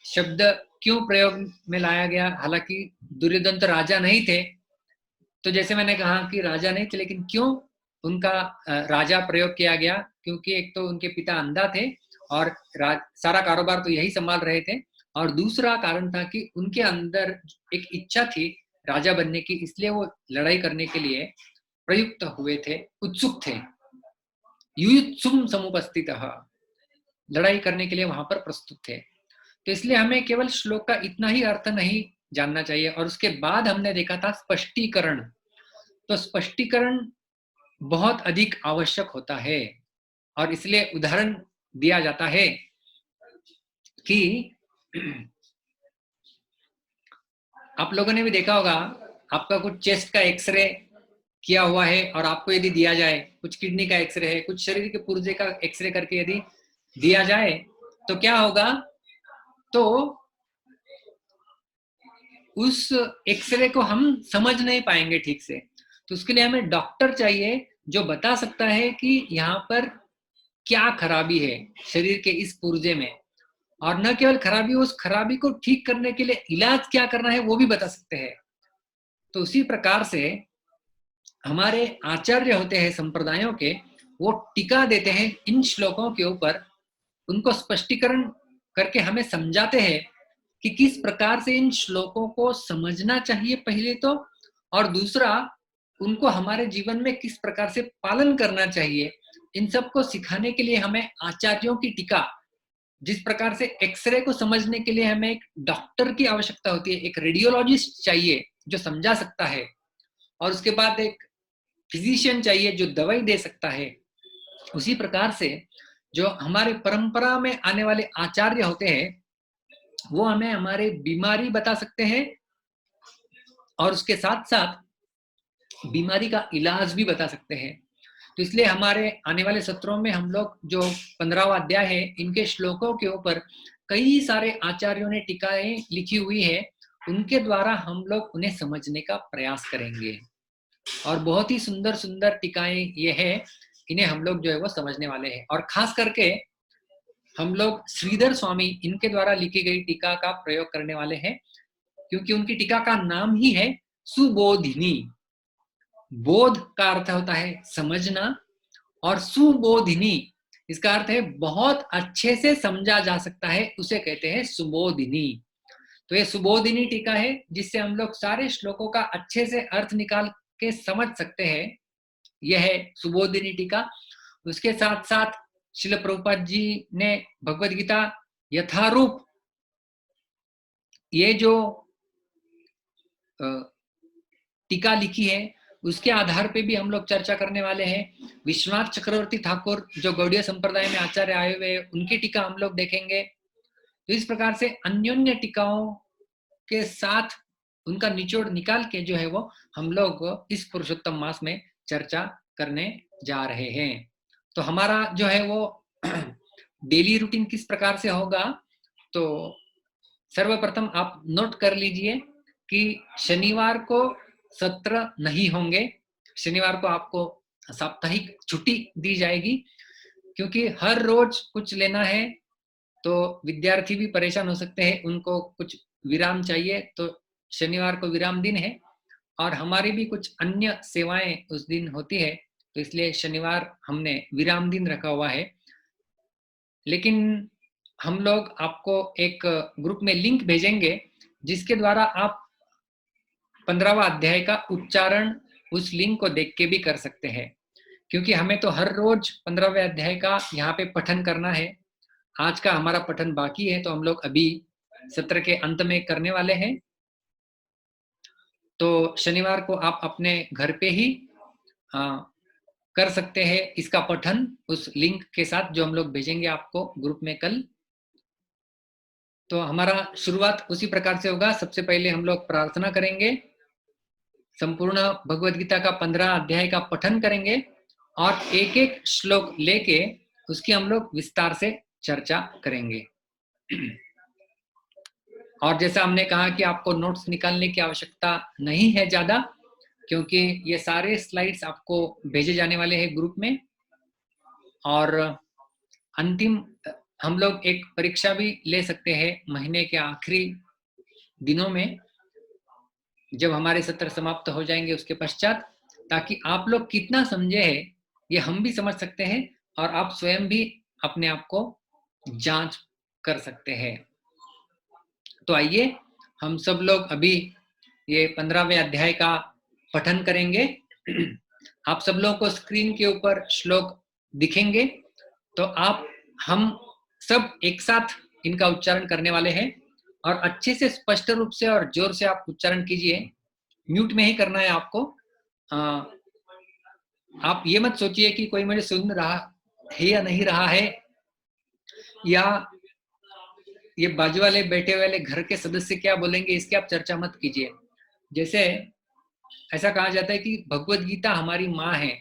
शब्द क्यों प्रयोग में लाया गया, हालांकि दुर्योधन तो राजा नहीं थे, तो जैसे मैंने कहा कि राजा नहीं थे, लेकिन क्यों उनका राजा प्रयोग किया गया, क्योंकि एक तो उनके पिता अंधा थे और सारा कारोबार तो यही संभाल रहे थे, और दूसरा कारण था कि उनके अंदर एक इच्छा थी राजा बनने की, इसलिए वो लड़ाई करने के लिए प्रयुक्त हुए थे, उत्सुक थे। युयुत्सुम समुपस्थितः, लड़ाई करने के लिए वहां पर प्रस्तुत थे। तो इसलिए हमें केवल श्लोक का इतना ही अर्थ नहीं जानना चाहिए, और उसके बाद हमने देखा था स्पष्टीकरण। तो स्पष्टीकरण बहुत अधिक आवश्यक होता है, और इसलिए उदाहरण दिया जाता है कि आप लोगों ने भी देखा होगा, आपका कुछ चेस्ट का एक्सरे किया हुआ है और आपको यदि दिया जाए, कुछ किडनी का एक्सरे है, कुछ शरीर के पुर्जे का एक्सरे करके यदि दिया जाए तो क्या होगा, तो उस एक्सरे को हम समझ नहीं पाएंगे ठीक से। तो उसके लिए हमें डॉक्टर चाहिए जो बता सकता है कि यहाँ पर क्या खराबी है शरीर के इस पुर्जे में, और न केवल खराबी, उस खराबी को ठीक करने के लिए इलाज क्या करना है वो भी बता सकते हैं। तो उसी प्रकार से हमारे आचार्य होते हैं संप्रदायों के, वो टीका देते हैं इन श्लोकों के ऊपर, उनको स्पष्टीकरण करके हमें समझाते हैं कि किस प्रकार से इन श्लोकों को समझना चाहिए पहले तो, और दूसरा उनको हमारे जीवन में किस प्रकार से पालन करना चाहिए। इन सब को सिखाने के लिए हमें आचार्यों की टीका, जिस प्रकार से एक्सरे को समझने के लिए हमें एक डॉक्टर की आवश्यकता होती है, एक रेडियोलॉजिस्ट चाहिए जो समझा सकता है, और उसके बाद एक फिजिशियन चाहिए जो दवाई दे सकता है, उसी प्रकार से जो हमारे परंपरा में आने वाले आचार्य होते हैं वो हमें हमारे बीमारी बता सकते हैं, और उसके साथ साथ बीमारी का इलाज भी बता सकते हैं। तो इसलिए हमारे आने वाले सत्रों में हम लोग जो 15वां अध्याय है, इनके श्लोकों के ऊपर कई सारे आचार्यों ने टीकाएं लिखी हुई है, उनके द्वारा हम लोग उन्हें समझने का प्रयास करेंगे, और बहुत ही सुंदर सुंदर टीकाएं ये है, इन्हें हम लोग जो है वो समझने वाले हैं। और खास करके हम लोग श्रीधर स्वामी इनके द्वारा लिखी गई टीका का प्रयोग करने वाले हैं, क्योंकि उनकी टीका का नाम ही है सुबोधिनी। बोध का अर्थ होता है समझना, और सुबोधिनी इसका अर्थ है बहुत अच्छे से समझा जा सकता है, उसे कहते हैं सुबोधिनी। तो ये सुबोधिनी टीका है जिससे हम लोग सारे श्लोकों का अच्छे से अर्थ निकाल के समझ सकते हैं, यह है सुबोधिनी टीका। उसके साथ साथ श्रील प्रभुपाद जी ने भगवद गीता यथारूप, ये जो टीका लिखी है उसके आधार पे भी हम लोग चर्चा करने वाले हैं। विश्वनाथ चक्रवर्ती ठाकुर जो गौड़ीय संप्रदाय में आचार्य आए हुए हैं, उनकी टीका हम लोग देखेंगे। तो इस प्रकार से अन्योन्य टीकाओं के साथ उनका निचोड़ निकाल के जो है वो हम लोग इस पुरुषोत्तम मास में चर्चा करने जा रहे हैं। तो हमारा जो है वो डेली रूटीन किस प्रकार से होगा, तो सर्वप्रथम आप नोट कर लीजिए कि शनिवार को सत्र नहीं होंगे, शनिवार को आपको साप्ताहिक छुट्टी दी जाएगी, क्योंकि हर रोज कुछ लेना है तो विद्यार्थी भी परेशान हो सकते हैं, उनको कुछ विराम चाहिए, तो शनिवार को विराम दिन है, और हमारी भी कुछ अन्य सेवाएं उस दिन होती है, तो इसलिए शनिवार हमने विराम दिन रखा हुआ है। लेकिन हम लोग आपको एक ग्रुप में लिंक भेजेंगे जिसके द्वारा आप 15वां अध्याय का उच्चारण उस लिंक को देख के भी कर सकते हैं, क्योंकि हमें तो हर रोज 15वें अध्याय का यहाँ पे पठन करना है। आज का हमारा पठन बाकी है, तो हम लोग अभी सत्र के अंत में करने वाले हैं। तो शनिवार को आप अपने घर पे ही कर सकते हैं इसका पठन उस लिंक के साथ जो हम लोग भेजेंगे आपको ग्रुप में कल। तो हमारा शुरुआत उसी प्रकार से होगा। सबसे पहले हम लोग प्रार्थना करेंगे, संपूर्ण भगवद गीता का 15 अध्याय का पठन करेंगे, और एक एक श्लोक लेके उसकी हम लोग विस्तार से चर्चा करेंगे। और जैसा हमने कहा कि आपको नोट्स निकालने की आवश्यकता नहीं है ज्यादा, क्योंकि ये सारे स्लाइड्स आपको भेजे जाने वाले हैं ग्रुप में। और अंतिम हम लोग एक परीक्षा भी ले सकते हैं महीने के आखिरी दिनों में, जब हमारे सत्र समाप्त हो जाएंगे उसके पश्चात, ताकि आप लोग कितना समझे हैं ये हम भी समझ सकते हैं और आप स्वयं भी अपने आप को जांच कर सकते हैं। तो आइए हम सब लोग अभी ये 15वें अध्याय का पठन करेंगे। आप सब लोगों को स्क्रीन के ऊपर श्लोक दिखेंगे, तो हम सब एक साथ इनका उच्चारण करने वाले हैं, और अच्छे से स्पष्ट रूप से और जोर से आप उच्चारण कीजिए। म्यूट में ही करना है आपको। आप ये मत सोचिए कि कोई मुझे सुन रहा है या नहीं रहा है, या ये बाजू वाले बैठे वाले घर के सदस्य क्या बोलेंगे इसकी आप चर्चा मत कीजिए। जैसे ऐसा कहा जाता है कि भगवत गीता हमारी माँ है,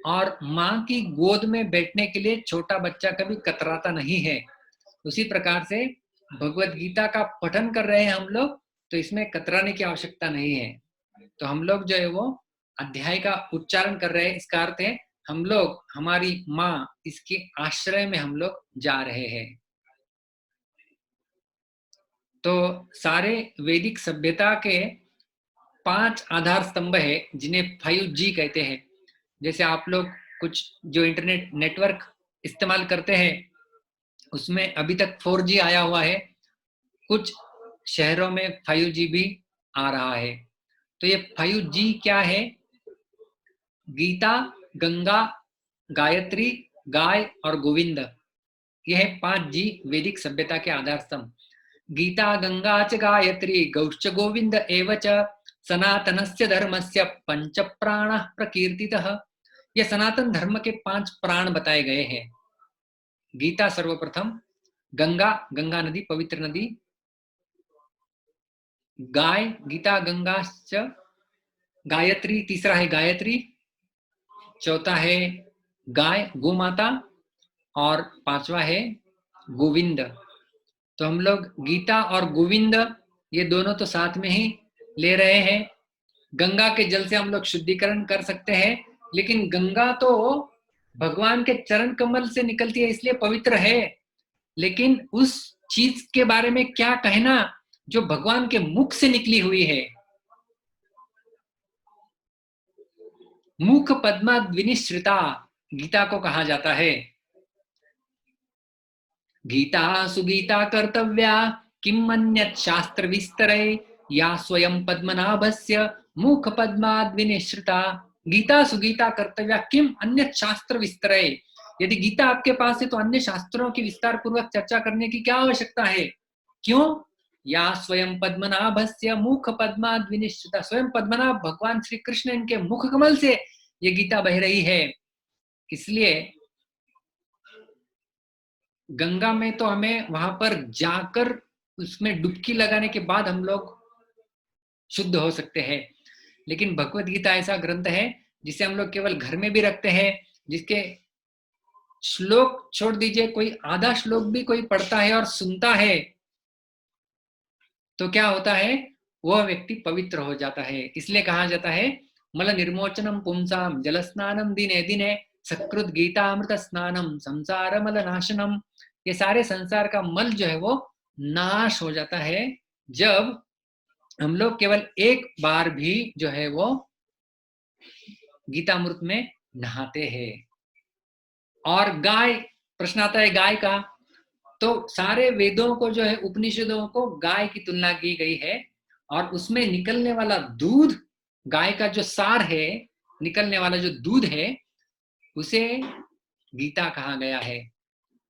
और माँ की गोद में बैठने के लिए छोटा बच्चा कभी कतराता नहीं है। उसी प्रकार से भगवत गीता का पठन कर रहे हैं हम लोग, तो इसमें कतराने की आवश्यकता नहीं है। तो हम लोग जो है वो अध्याय का उच्चारण कर रहे हैं, इसका अर्थ है हम लोग हमारी माँ इसके आश्रय में हम लोग जा रहे हैं। तो सारे वैदिक सभ्यता के 5 आधार स्तंभ है, जिन्हें 5G कहते हैं। जैसे आप लोग कुछ जो इंटरनेट नेटवर्क इस्तेमाल करते हैं उसमें अभी तक 4G आया हुआ है, कुछ शहरों में 5G भी आ रहा है। तो ये 5G क्या है? गीता, गंगा, गायत्री, गाय और गोविंद, ये है 5G वैदिक सभ्यता के आधार स्तंभ। गीता, गंगा च गायत्री, गौश्च गोविंद एव च सनातनस्य धर्मस्य पंच प्राणः प्रकीर्तितः। ये सनातन धर्म के 5 प्राण बताए गए हैं। गीता सर्वप्रथम, गंगा, गंगा नदी पवित्र नदी, गाय, गीता गंगा च, गायत्री तीसरा है गायत्री, चौथा है गाय गोमाता, और 5वां है गोविंद। तो हम लोग गीता और गोविंद ये दोनों तो साथ में ही ले रहे हैं। गंगा के जल से हम लोग शुद्धिकरण कर सकते हैं, लेकिन गंगा तो भगवान के चरण कमल से निकलती है इसलिए पवित्र है। लेकिन उस चीज के बारे में क्या कहना जो भगवान के मुख से निकली हुई है। मुख पद्माद्विनिश्रिता गीता को कहा जाता है। गीता सुगीता कर्तव्या किम अन्यत् शास्त्र विस्तरे या स्वयं पद्मनाभस्य मुख पद्माद्विनिश्रिता। गीता सुगीता कर्तव्या किम अन्यत् शास्त्र विस्तरे। यदि गीता आपके पास है तो अन्य शास्त्रों की विस्तार पूर्वक चर्चा करने की क्या आवश्यकता है? क्यों? या स्वयं पद्मनाभस्य मुख पद्माद्विनिश्रिता। स्वयं पद्मनाभ भगवान श्री कृष्ण इनके मुख कमल से ये गीता बह रही है। इसलिए गंगा में तो हमें वहां पर जाकर उसमें डुबकी लगाने के बाद हम लोग शुद्ध हो सकते हैं। लेकिन भगवत गीता ऐसा ग्रंथ है जिसे हम लोग केवल घर में भी रखते हैं, जिसके श्लोक छोड़ दीजिए, कोई आधा श्लोक भी कोई पढ़ता है और सुनता है तो क्या होता है? वह व्यक्ति पवित्र हो जाता है। इसलिए कहा जाता है मल निर्मोचनम पुंसाम जल स्नानम दिने दिने सकृत गीतामृत स्नानम संसार मल नाशनम। ये सारे संसार का मल जो है वो नाश हो जाता है जब हम लोग केवल एक बार भी जो है वो गीतामृत में नहाते हैं। और गाय, प्रश्न आता है गाय का, तो सारे वेदों को जो है उपनिषदों को गाय की तुलना की गई है, और उसमें निकलने वाला दूध, गाय का जो सार है, निकलने वाला जो दूध है उसे गीता कहा गया है।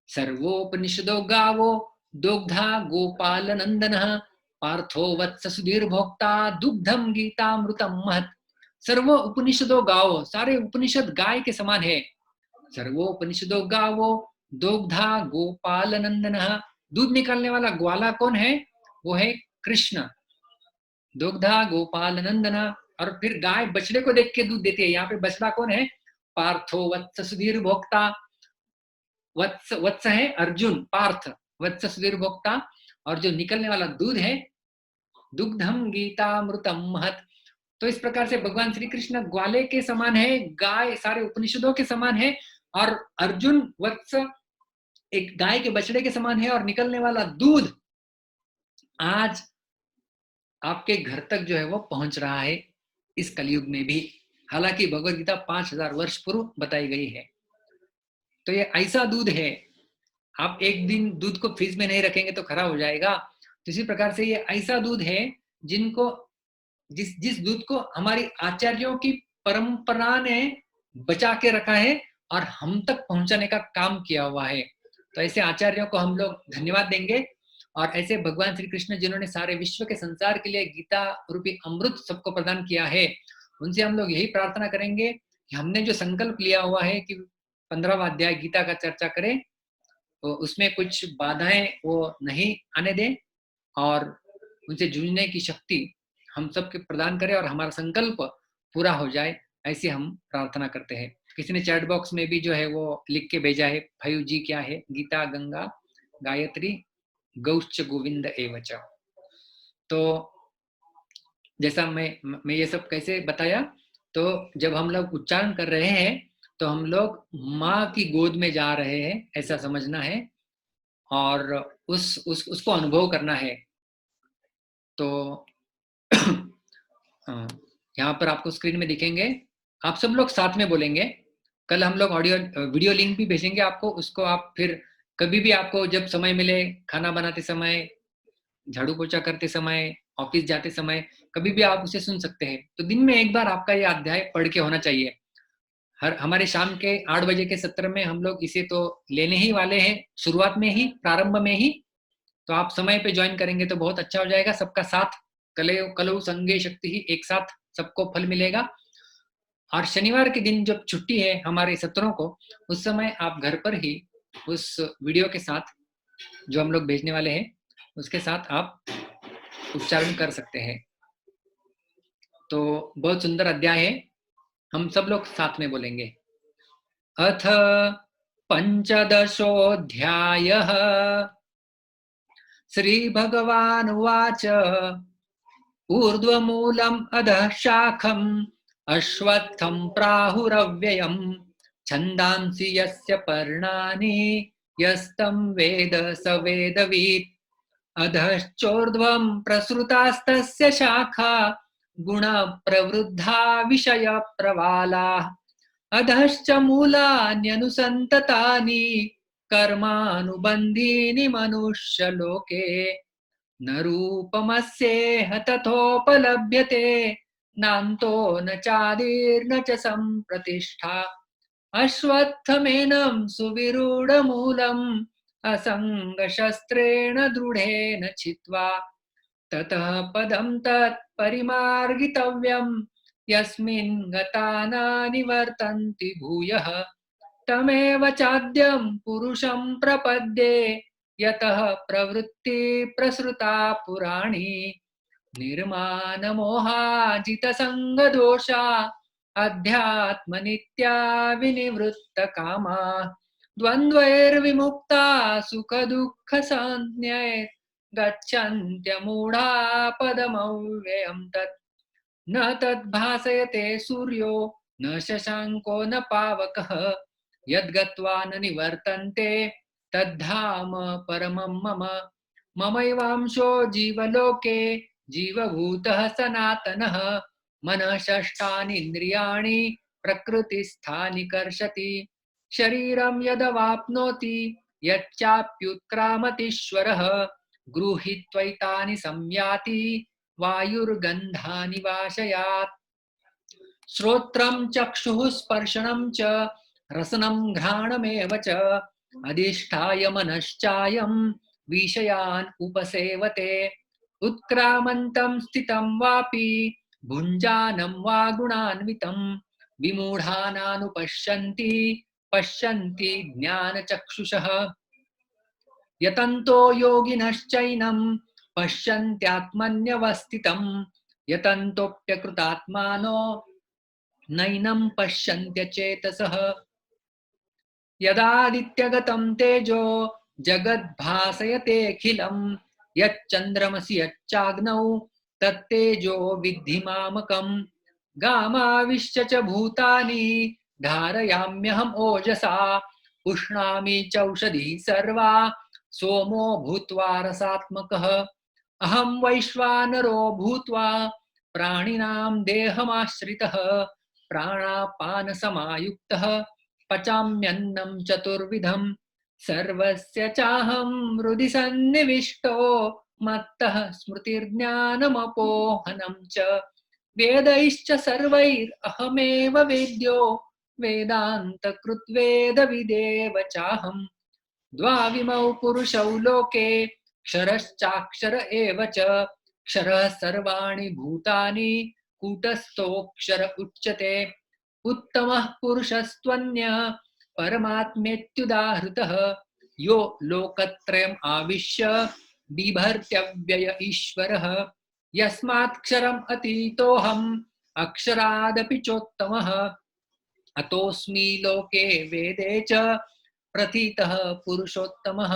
सर्वोपनिषदो गावो दुग्धा गोपाल नंदन पार्थो वत्स सुधीर भोक्ता दुग्धम गीतामृतम महत्। सर्वो उपनिषदो गावो, सारे उपनिषद गाय के समान है। सर्वोपनिषदो गावो दुग्धा गोपाल नंदन। दूध निकालने वाला ग्वाला कौन है? वो है कृष्ण। दुग्धा गोपाल नंदन। और फिर गाय बछड़े को देख के दूध देती है। यहाँ पे बछड़ा कौन है? पार्थो वत्स सुधीर भोक्ता। वत्स है अर्जुन, पार्थ, वत्स सुधीर भोक्ता। और जो निकलने वाला दूध है, दुग्धम गीतामृतम महत। तो इस प्रकार से भगवान श्री कृष्ण ग्वाले के समान है, गाय सारे उपनिषदों के समान है, और अर्जुन वत्स एक गाय के बछड़े के समान है, और निकलने वाला दूध आज आपके घर तक जो है वो पहुंच रहा है इस कलयुग में भी। हालांकि भगवत गीता 5000 वर्ष पूर्व बताई गई है। तो ये ऐसा दूध है, आप एक दिन दूध को फ्रिज में नहीं रखेंगे तो खराब हो जाएगा। तो इसी प्रकार से ये ऐसा दूध है जिनको जिस जिस दूध को हमारी आचार्यों की परंपरा ने बचा के रखा है और हम तक पहुंचाने का काम किया हुआ है। तो ऐसे आचार्यों को हम लोग धन्यवाद देंगे, और ऐसे भगवान श्री कृष्ण जिन्होंने सारे विश्व के संसार के लिए गीता रूपी अमृत सबको प्रदान किया है, उनसे हम लोग यही प्रार्थना करेंगे कि हमने जो संकल्प लिया हुआ है कि 15वां अध्याय गीता का चर्चा करें, तो उसमें कुछ बाधाएं वो नहीं आने दें, और उनसे जूझने की शक्ति हम सबके प्रदान करें, और हमारा संकल्प पूरा हो जाए, ऐसी हम प्रार्थना करते हैं। किसी ने चैट बॉक्स में भी जो है वो लिख के भेजा है, 5G क्या है, गीता गंगा गायत्री गौश्च गोविंद एवच। तो जैसा मैं ये सब कैसे बताया, तो जब हम लोग उच्चारण कर रहे हैं तो हम लोग माँ की गोद में जा रहे हैं, ऐसा समझना है, और उसको अनुभव करना है। तो यहाँ पर आपको स्क्रीन में दिखेंगे, आप सब लोग साथ में बोलेंगे। कल हम लोग ऑडियो वीडियो लिंक भी भेजेंगे आपको, उसको आप फिर कभी भी आपको जब समय मिले, खाना बनाते समय, झाड़ू पोछा करते समय, ऑफिस जाते समय, कभी भी आप उसे सुन सकते हैं। तो दिन में एक बार आपका ये अध्याय पढ़ के होना चाहिए। हमारे शाम के 8 बजे के सत्र में हम लोग इसे तो लेने ही वाले हैं, शुरुआत में ही, प्रारंभ में ही। तो आप समय पे ज्वाइन करेंगे तो बहुत अच्छा हो जाएगा। सबका साथ, कलौ संगे शक्ति ही, एक साथ सबको फल मिलेगा। और शनिवार के दिन जब छुट्टी है हमारे सत्रों को, उस समय आप घर पर ही उस वीडियो के साथ जो हम लोग भेजने वाले हैं उसके साथ आप उच्चारण कर सकते हैं। तो बहुत सुंदर अध्याय है, हम सब लोग साथ में बोलेंगे। अथ पंचदशोऽध्यायः श्रीभगवानुवाच ऊर्ध्वमूलम् अधः शाखम् अश्वत्थं प्राहुरव्ययम् छन्दांसि यस्य पर्णानि यस्तं वेद स वेदवित् अधश्चोर्ध्वं प्रसृतास्तस्य शाखा गुणप्रवृद्धा विषयप्रवालाः अधश्च मूलान्यनुसन्ततानि कर्मानुबन्धीनि मनुष्यलोके न रूपमस्येह तथोपलभ्यते नान्तो न चादिर्न च सम्प्रतिष्ठा अश्वत्थमेनं सुविरूढमूलम् असङ्गशस्त्रेण दृढेन छित्त्वा ततः पदं तत्परिमार्गितव्यं यस्मिन् गता न निवर्तन्ति भूयः तमेव चाद्यं पुरुषं प्रपद्ये यतः प्रवृत्ति प्रसृता पुराणी निर्मानमोहाजितसङ्गदोषा अध्यात्मनित्या विनिवृत्तकामा द्वन्द्वैर्विमुक्ता सुखदुःखसंज्ञैः गच्छन्त्यमूढा पदमव्ययं तत् न तद्भासयते सूर्यो न शशाङ्को न पावकः यद्गत्वा न निवर्तन्ते तद्धाम परमं मम ममैवांशो जीवलोके जीवभूतः सनातनः मनः षष्ठानीन्द्रियाणि प्रकृतिस्थानि कर्षति शरीरं यदवाप्नोति यच्चाप्युत्क्रामतीश्वरः गृहीत्वैतानि संयाति वायुर्गन्धानि वाशयात् श्रोत्रं चक्षुः स्पर्शनं च रसनं घ्राणमेव च अधिष्ठाय मनश्चायं विषयान् उपसेवते उत्क्रामन्तं स्थितं वापि भुञ्जानं वा गुणान्वितं विमूढानानुपश्यन्ति पश्यन्ति ज्ञानचक्षुषः यतन्तो योगिनश्चैनं पश्यन्त्यात्मन्यवस्थितं यतन्तोऽप्यकृतात्मानो नैनं पश्यन्त्यचेतसः यदादित्यगतं तेजो जगद्भासयतेऽखिलं यच्चन्द्रमसि यच्चाग्नौ तत्तेजो विद्धि मामकम् गामाविश्य च भूतानि धारयाम्यहम् ओजसा पुष्णामि चौषधी सर्वा सोमो भूत्वा रसात्मकः अहं वैश्वानरो भूत्वा प्राणिनां देहमाश्रितः प्राणापान समायुक्तः पचाम्यन्नं चतुर्विधं सर्वस्य चाहं हृदि सन्निविष्टो मत्तः स्मृतिर्ज्ञानमपोहनं च वेदैश्च सर्वैरहमेव वेद्यो वेदान्तकृद्वेदविदेव चाहम् द्वाविमौ पुरुषौ लोके क्षरश्चाक्षर एव च क्षरः सर्वाणि भूतानि कूटस्थोऽक्षर उच्यते उत्तमः पुरुषस्त्वन्यः परमात्मेत्युदाहृतः यो लोकत्रयम् आविश्य बिभर्त्यव्यय ईश्वरः यस्मात्क्षरम् अतीतोऽहम् अक्षरादपि चोत्तमः अतोऽस्मि लोके वेदे च प्रथितः पुरुषोत्तमः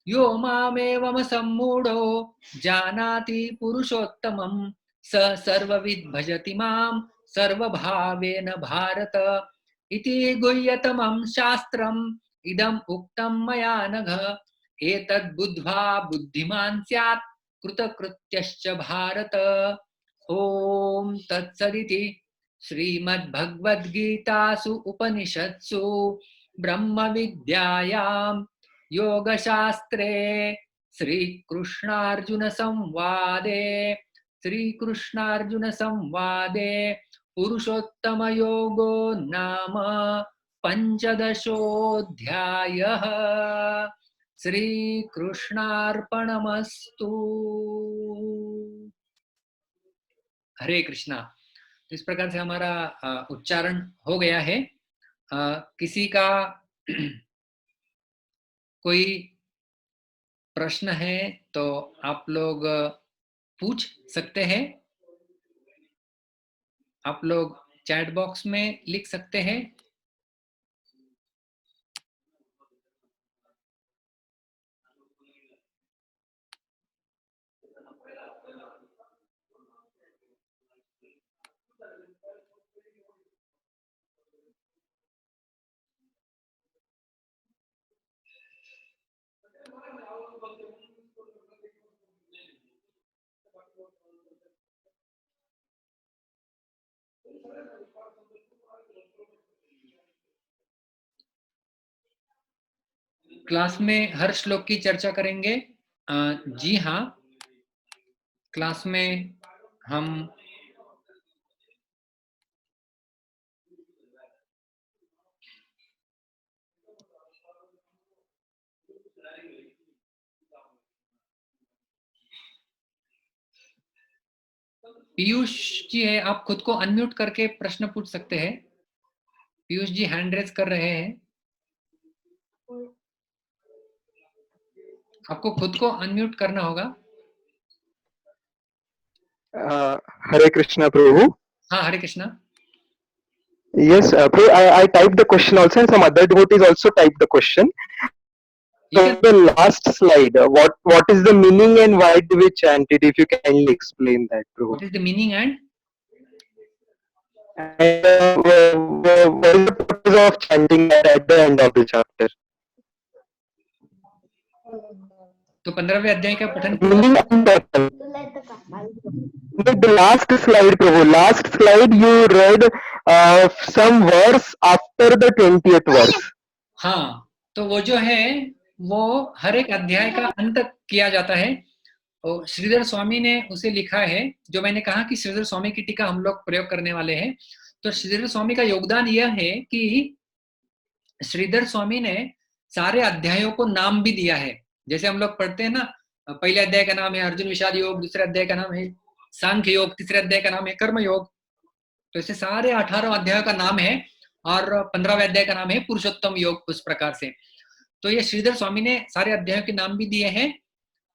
यो मामेवमसम्मूढो जानाति पुरुषोत्तमं स सर्वविद् भजति मां सर्वभावेन भारत इति गुह्यतमं शास्त्रम् इदम् उक्तं मया नघ एतद् बुद्ध्वा बुद्धिमान् स्यात् कृतकृत्यश्च भारत ओम तत्सदिति श्रीमद्भगवद्गीतासु उपनिषत्सु ब्रह्मविद्यायां योगशास्त्रे श्रीकृष्णार्जुनसंवादे पुरुषोत्तमयोगो नाम पंचदशोऽध्यायः। श्रीकृष्णार्पणमस्तु। हरे कृष्णा। इस प्रकार से हमारा उच्चारण हो गया है। किसी का कोई प्रश्न है तो आप लोग पूछ सकते हैं। आप लोग चैट बॉक्स में लिख सकते हैं। क्लास में हर श्लोक की चर्चा करेंगे। जी हाँ, क्लास में हम पीयूष जी है, आप खुद को अनम्यूट करके प्रश्न पूछ सकते हैं। पीयूष जी हैंड रेज कर रहे हैं, आपको खुद को अनम्यूट करना होगा। हरे कृष्णा प्रभु। हाँ, हरे Krishna. Yes, Prabhu, I typed the question also, and some other devotees also typed the question. The last slide, what is the meaning and why do we chant it? If you can kindly explain that, Prabhu. What is the meaning and what is the purpose of chanting that at the end of the chapter? तो 15वें अध्याय का पठन Meaning and purpose. The last slide, Prabhu. Last slide you read some verse after the 20th verse. हाँ, तो वो जो है वो हर एक अध्याय का अंत किया जाता है। और श्रीधर स्वामी ने उसे लिखा है। जो मैंने कहा कि श्रीधर स्वामी की टीका हम लोग प्रयोग करने वाले हैं। तो श्रीधर स्वामी का योगदान यह है कि श्रीधर स्वामी ने सारे अध्यायों को नाम भी दिया है। जैसे हम लोग पढ़ते हैं ना, पहले अध्याय का नाम है अर्जुन विषाद योग, दूसरे अध्याय का नाम है सांख्य योग, तीसरे अध्याय का नाम है कर्म योग। तो ऐसे सारे 18 अध्यायों का नाम है और 15वें अध्याय का नाम है पुरुषोत्तम योग। उस प्रकार से तो ये श्रीधर स्वामी ने सारे अध्यायों के नाम भी दिए हैं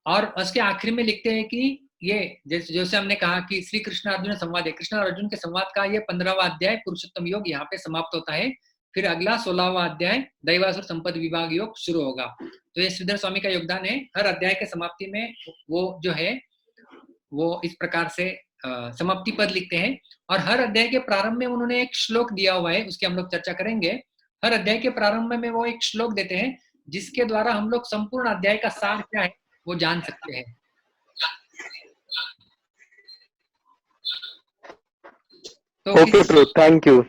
और उसके आखिर में लिखते हैं कि ये जैसे हमने कहा कि श्री कृष्ण अर्जुन संवाद है, कृष्ण और अर्जुन के संवाद का ये 15वां अध्याय पुरुषोत्तम योग यहाँ पे समाप्त होता है। फिर अगला 16वां अध्याय दैवासुर संपद विभाग योग शुरू होगा। तो ये श्रीधर स्वामी का योगदान है। हर अध्याय के समाप्ति में वो जो है वो इस प्रकार से समाप्ति पद लिखते हैं, और हर अध्याय के प्रारंभ में उन्होंने एक श्लोक दिया हुआ है, उसकी हम लोग चर्चा करेंगे। हर अध्याय के प्रारंभ में वो एक श्लोक देते हैं जिसके द्वारा हम लोग संपूर्ण अध्याय का सार क्या है वो जान सकते हैं। तो Okay, bro. Thank you,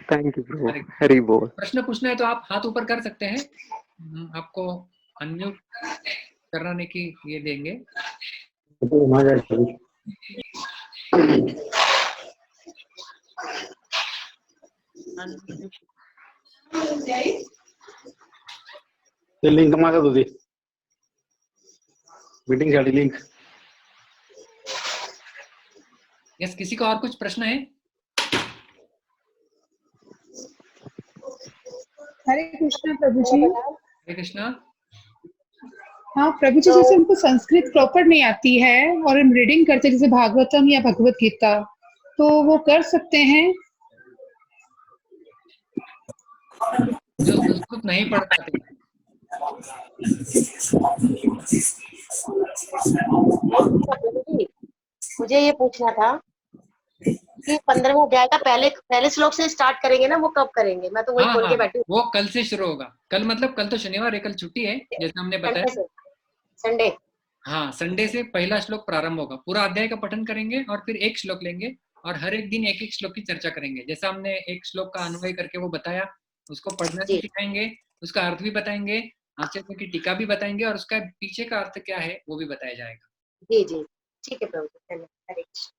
bro. Hari bol. प्रश्न पूछना है तो आप हाथ ऊपर कर सकते हैं, आपको अनम्यूट करने की ये देंगे। लिंक मागा तुझी मीटिंग साठी लिंक। यस, किसी का और कुछ प्रश्न है? हरे कृष्णा प्रभु जी। हरे कृष्णा। हाँ प्रभु जी, जैसे हमको संस्कृत प्रॉपर नहीं आती है और हम रीडिंग करते जैसे भागवतम या भगवत गीता, तो वो कर सकते हैं? जो संस्कृत नहीं पढ़ पाते। मुझे ये पूछना था कि 15वें अध्याय का पहले श्लोक से स्टार्ट करेंगे ना, वो कब करेंगे? मैं तो वही खोल के बैठी हूँ। वो कल से शुरू होगा। कल मतलब कल तो शनिवार है, कल छुट्टी है जैसे हमने बताया। संडे। हाँ, संडे से पहला श्लोक प्रारंभ होगा। पूरा अध्याय का पठन करेंगे और फिर एक श्लोक लेंगे और हर एक दिन एक एक श्लोक की चर्चा करेंगे। जैसा हमने एक श्लोक का अन्वय करके वो बताया, उसको पढ़ना भी सिखाएंगे, उसका अर्थ भी बताएंगे, आचार्य की टीका भी बताएंगे और उसका पीछे का अर्थ क्या है वो भी बताया जाएगा। जी जी, ठीक है प्रभु जी। हरे कृष्ण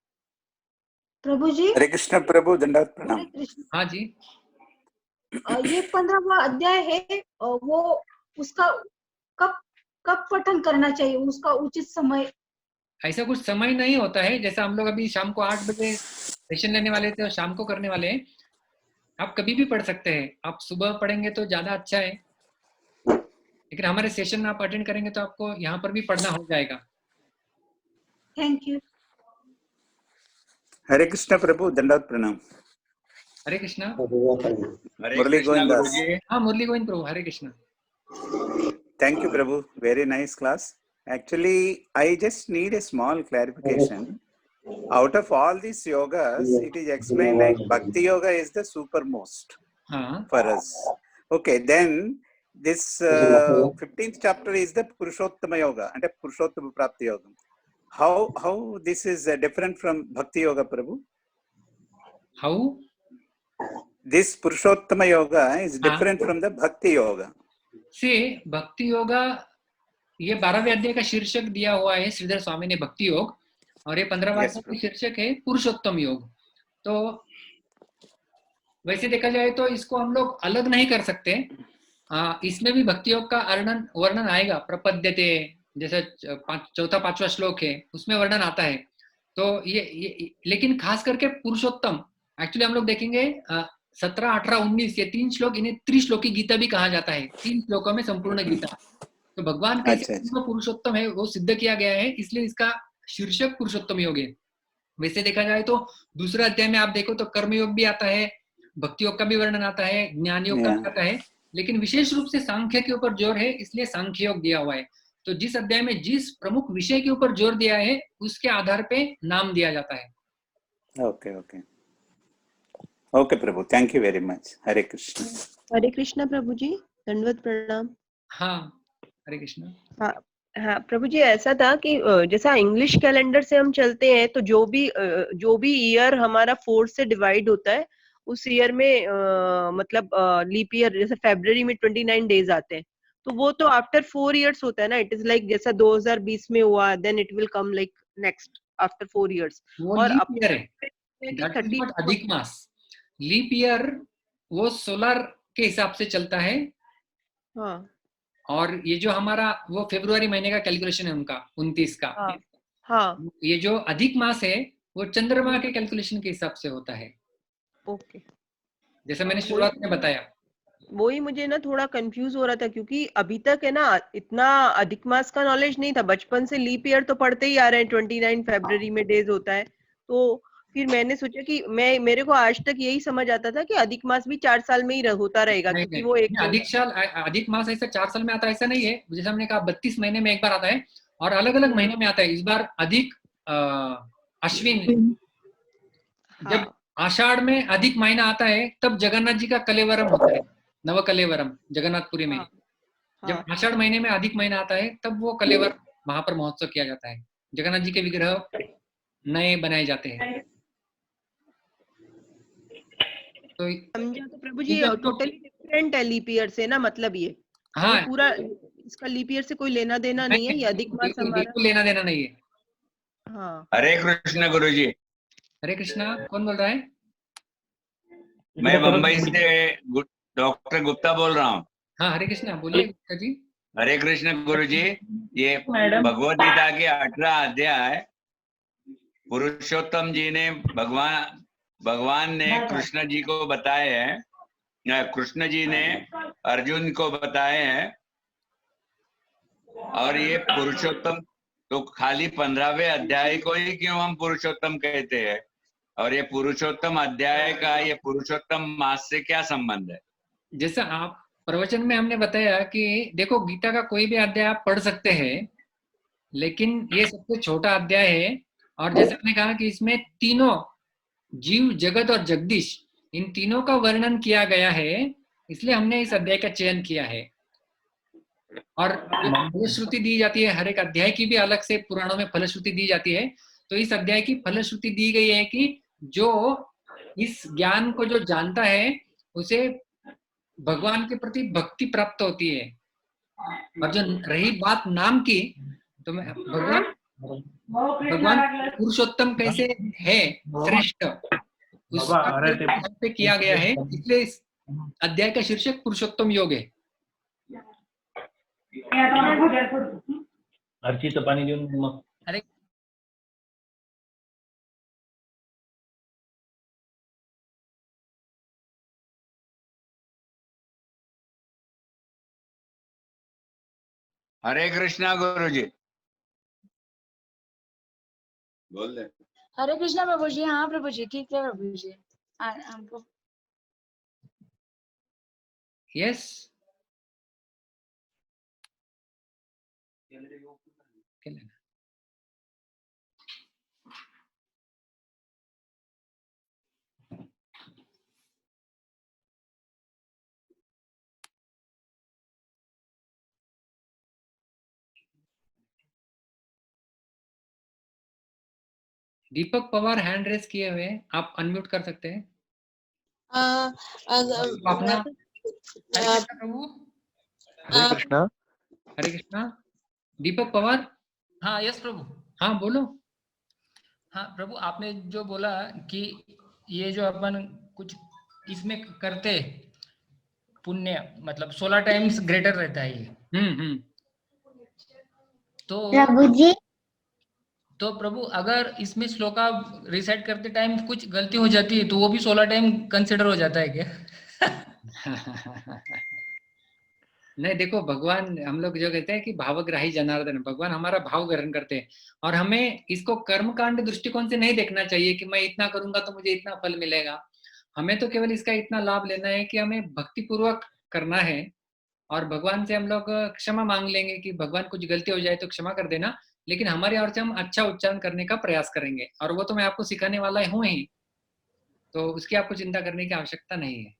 प्रभु जी। हरे कृष्ण प्रभु, दंडवत प्रणाम। हाँ जी। ये 15वां अध्याय है, वो उसका कब पठन करना चाहिए, उसका उचित समय? ऐसा कुछ समय नहीं होता है। जैसा हम लोग अभी शाम को 8 बजे सेशन लेने वाले थे और शाम को करने वाले हैं, आप कभी भी पढ़ सकते हैं। आप सुबह पढ़ेंगे तो ज्यादा अच्छा है, लेकिन हमारे सेशन आप अटेंड करेंगे तो आपको यहाँ पर भी पढ़ना हो जाएगा। Thank you. हरे कृष्ण प्रभु, दंडवत प्रणाम। हरे कृष्णा। मुरली गोविंद दास। हाँ, मुरली गोविंद प्रभु। हरे Krishna. Thank you Prabhu, very nice class. Actually, I just need a small clarification. Out of all these yogas, it is explained like Bhakti Yoga is the supermost for us. Okay, then this 15th chapter is the Purushottama Yoga and Purushottama Prapti Yoga. How this is different from Bhakti Yoga, Prabhu? How? This Purushottama Yoga is different from the Bhakti Yoga. से भक्ति योगा, ये 12वें अध्याय का शीर्षक दिया हुआ है श्रीधर स्वामी ने, भक्ति योग, और ये 15वां अध्याय का शीर्षक है पुरुषोत्तम योग। तो वैसे देखा जाए तो इसको हम लोग अलग नहीं कर सकते। इसमें भी भक्ति योग का वर्णन आएगा। प्रपद्यते जैसे चौथा 5वां श्लोक है, उसमें वर्णन आता है। तो ये लेकिन खास करके पुरुषोत्तम, एक्चुअली हम लोग देखेंगे 17, 18, 19 ये 3 श्लोक, इन्हें त्रिश्लोकी गीता भी कहा जाता है। 3 श्लोकों में संपूर्ण गीता। तो भगवान कैसे पुरुषोत्तम है वो सिद्ध किया गया है, इसलिए इसका शीर्षक पुरुषोत्तम योग है। वैसे देखा जाए तो दूसरे अध्याय में आप देखो तो कर्म योग भी आता है, भक्ति योग का भी वर्णन आता है, ज्ञान योग का भी आता है, लेकिन विशेष रूप से सांख्य के ऊपर जोर है, इसलिए सांख्य योग दिया हुआ है। तो जिस अध्याय में जिस प्रमुख विषय के ऊपर जोर दिया है उसके आधार पे नाम दिया जाता है। ओके ओके ओके प्रभु, thank you very much. Hare Krishna. Hare Krishna प्रभु जी, दंडवत प्रणाम। हाँ, हरे कृष्ण। हाँ प्रभु जी, ऐसा था कि जैसा इंग्लिश कैलेंडर से हम चलते हैं तो जो भी ईयर हमारा 4 से डिवाइड होता है, उस ईयर में मतलब लीप ईयर जैसे फरवरी में 29 डेज आते हैं, तो वो तो आफ्टर 4 इयर्स होता है ना। इट इज लाइक जैसा 2020 में हुआ, then it will come like next after 4 years. और लीप ईयर है, अधिक मास। लीप ईयर वो सोलर के हिसाब से चलता है। हाँ। और ये जो हमारा वो फरवरी महीने का कैलकुलेशन है उनका 29 का। हाँ। ये जो अधिक मास है वो चंद्रमा के कैलकुलेशन के हिसाब से होता है। ओके, जैसे मैंने शुरुआत में बताया। वही मुझे ना थोड़ा कंफ्यूज हो रहा था, क्योंकि अभी तक है ना इतना अधिक मास का नॉलेज नहीं था। बचपन से लीप ईयर तो पढ़ते ही आ रहे हैं, 29 फरवरी में डेज होता है, तो फिर मैंने सोचा कि मेरे को आज तक यही समझ आता था कि अधिक मास भी 4 साल में ही होता रहेगा, नहीं, क्योंकि नहीं, वो एक नहीं, अधिक मास ऐसा 4 साल में आता है ऐसा नहीं है। जैसे हमने कहा 32 महीने में एक बार आता है और अलग अलग महीने में आता है। इस बार अधिक अश्विन, जब हाँ आषाढ़ में अधिक महीना आता है तब जगन्नाथ जी का कलेवरम होता है, नव कलेवरम जगन्नाथपुरी में। हाँ जब हाँ आषाढ़ महीने में अधिक महीना आता है तब वो कलेवर वहां पर महोत्सव किया जाता है। जगन्नाथ जी के विग्रह नए बनाए जाते हैं। तो समझा। तो प्रभु ये जी जो टोटली डिफरेंट है लीप ईयर से ना, मतलब ये हाँ, पूरा इसका लीप ईयर से कोई लेना देना नहीं है, ये अधिक मास बिल्कुल हमारा। बिल्कुल लेना देना नहीं है। हाँ हरे कृष्ण गुरुजी। हरे कृष्णा, कौन बोल रहा है? मैं मुंबई से डॉक्टर गुप्ता बोल रहा हूँ। हाँ, हरे कृष्णा, बोलिए गुप्ता जी। हरे कृष्ण गुरुजी। ये भगवत गीता के 18 अध्याय पुरुषोत्तम जी ने भगवान ने कृष्ण जी को बताए हैं, कृष्ण जी ने अर्जुन को बताए हैं। और ये पुरुषोत्तम तो खाली 15वें अध्याय को ही क्यों हम पुरुषोत्तम कहते हैं, और ये पुरुषोत्तम अध्याय का ये पुरुषोत्तम मास से क्या संबंध है? जैसा आप प्रवचन में हमने बताया कि देखो गीता का कोई भी अध्याय आप पढ़ सकते हैं, लेकिन ये सबसे छोटा अध्याय है। और जैसे हमने कहा कि इसमें तीनों जीव, जगत और जगदीश, इन तीनों का वर्णन किया गया है, इसलिए हमने इस अध्याय का चयन किया है। और फलश्रुति दी जाती है, हर एक अध्याय की भी अलग से पुराणों में फलश्रुति दी जाती है। तो इस अध्याय की फलश्रुति दी गई है कि जो इस ज्ञान को जो जानता है उसे भगवान के प्रति भक्ति प्राप्त होती है। और जो रही बात नाम की, तो भगवान पुरुषोत्तम कैसे है, श्रेष्ठ, उसका पे किया गया है, इसलिए इस अध्याय का शीर्षक पुरुषोत्तम योग है। अर्चित पाणी देऊन मग हरे हरे कृष्णा गुरुजी। बोल दे। हरे कृष्णा प्रभु जी। हाँ प्रभु जी, ठीक है प्रभु जी। हमको yes, Deepak Pawar hand raise किए हुए, आप अनम्यूट कर सकते हैं अपना। हरे कृष्णा प्रभु। हरे कृष्णा। हरे कृष्णा, दीपक पवार। हाँ यस प्रभु। हाँ बोलो। हाँ प्रभु, आपने जो बोला कि ये जो अपन कुछ इसमें करते पुण्य, मतलब 16 टाइम्स ग्रेटर रहता है ये। तो प्रभु जी, तो प्रभु अगर इसमें श्लोका रिसेट करते टाइम कुछ गलती हो जाती है तो वो भी 16 टाइम कंसिडर हो जाता है क्या? नहीं, देखो भगवान, हम लोग जो कहते हैं कि भावग्राही जनार्दन, भगवान हमारा भाव ग्रहण करते हैं। और हमें इसको कर्मकांड दृष्टिकोण से नहीं देखना चाहिए कि मैं इतना करूंगा तो मुझे इतना फल मिलेगा। हमें तो केवल इसका इतना लाभ लेना है कि हमें भक्ति पूर्वक करना है। और भगवान से हम लोग क्षमा मांग लेंगे कि भगवान कुछ गलती हो जाए तो क्षमा कर देना, लेकिन हमारी ओर से हम अच्छा उच्चारण करने का प्रयास करेंगे। और वो तो मैं आपको सिखाने वाला हूँ ही, तो उसकी आपको चिंता करने की आवश्यकता नहीं है।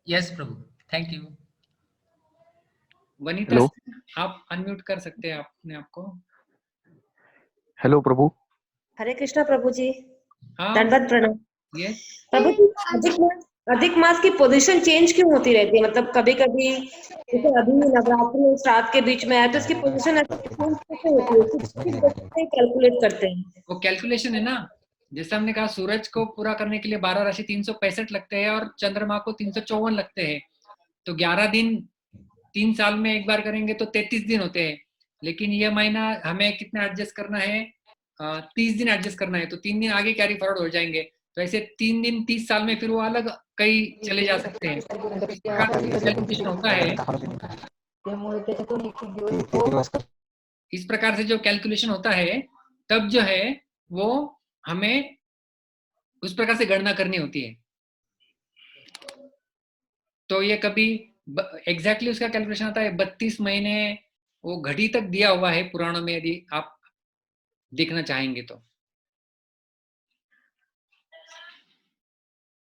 Yes Prabhu, thank you. Vanita, आप अनम्यूट कर सकते हैं अपने आप को। हेलो प्रभु। हरे कृष्णा प्रभु जी। हाँ, दंडवत प्रणाम। यस प्रभु जी, अधिक मास की पोजीशन चेंज क्यों होती रहती है? मतलब कभी कभी जैसे अभी नवरात्रि और श्राद्ध के बीच में है तो इसकी पोजीशन कैसे होती है? कैलकुलेट करते हैं वो कैलकुलेशन है ना। जैसे हमने कहा सूरज को पूरा करने के लिए 12 राशि 365 लगते हैं और चंद्रमा को 354 लगते हैं। तो 11 दिन 3 साल में एक बार करेंगे तो 33 दिन होते हैं। लेकिन ये महीना हमें कितना एडजस्ट करना है, 30 दिन एडजस्ट करना है, तो 3 दिन आगे कैरी फॉरवर्ड हो जाएंगे। तो ऐसे 3 दिन 30 साल में फिर वो अलग कई चले जा सकते हैं। कैलकुलेशन होता है, इस प्रकार से जो कैलकुलेशन होता है, तब जो है वो हमें उस प्रकार से गणना करनी होती है। तो ये कभी एग्जैक्टली उसका कैलकुलेशन आता है 32 महीने, वो घड़ी तक दिया हुआ है पुराणों में, यदि आप देखना चाहेंगे तो।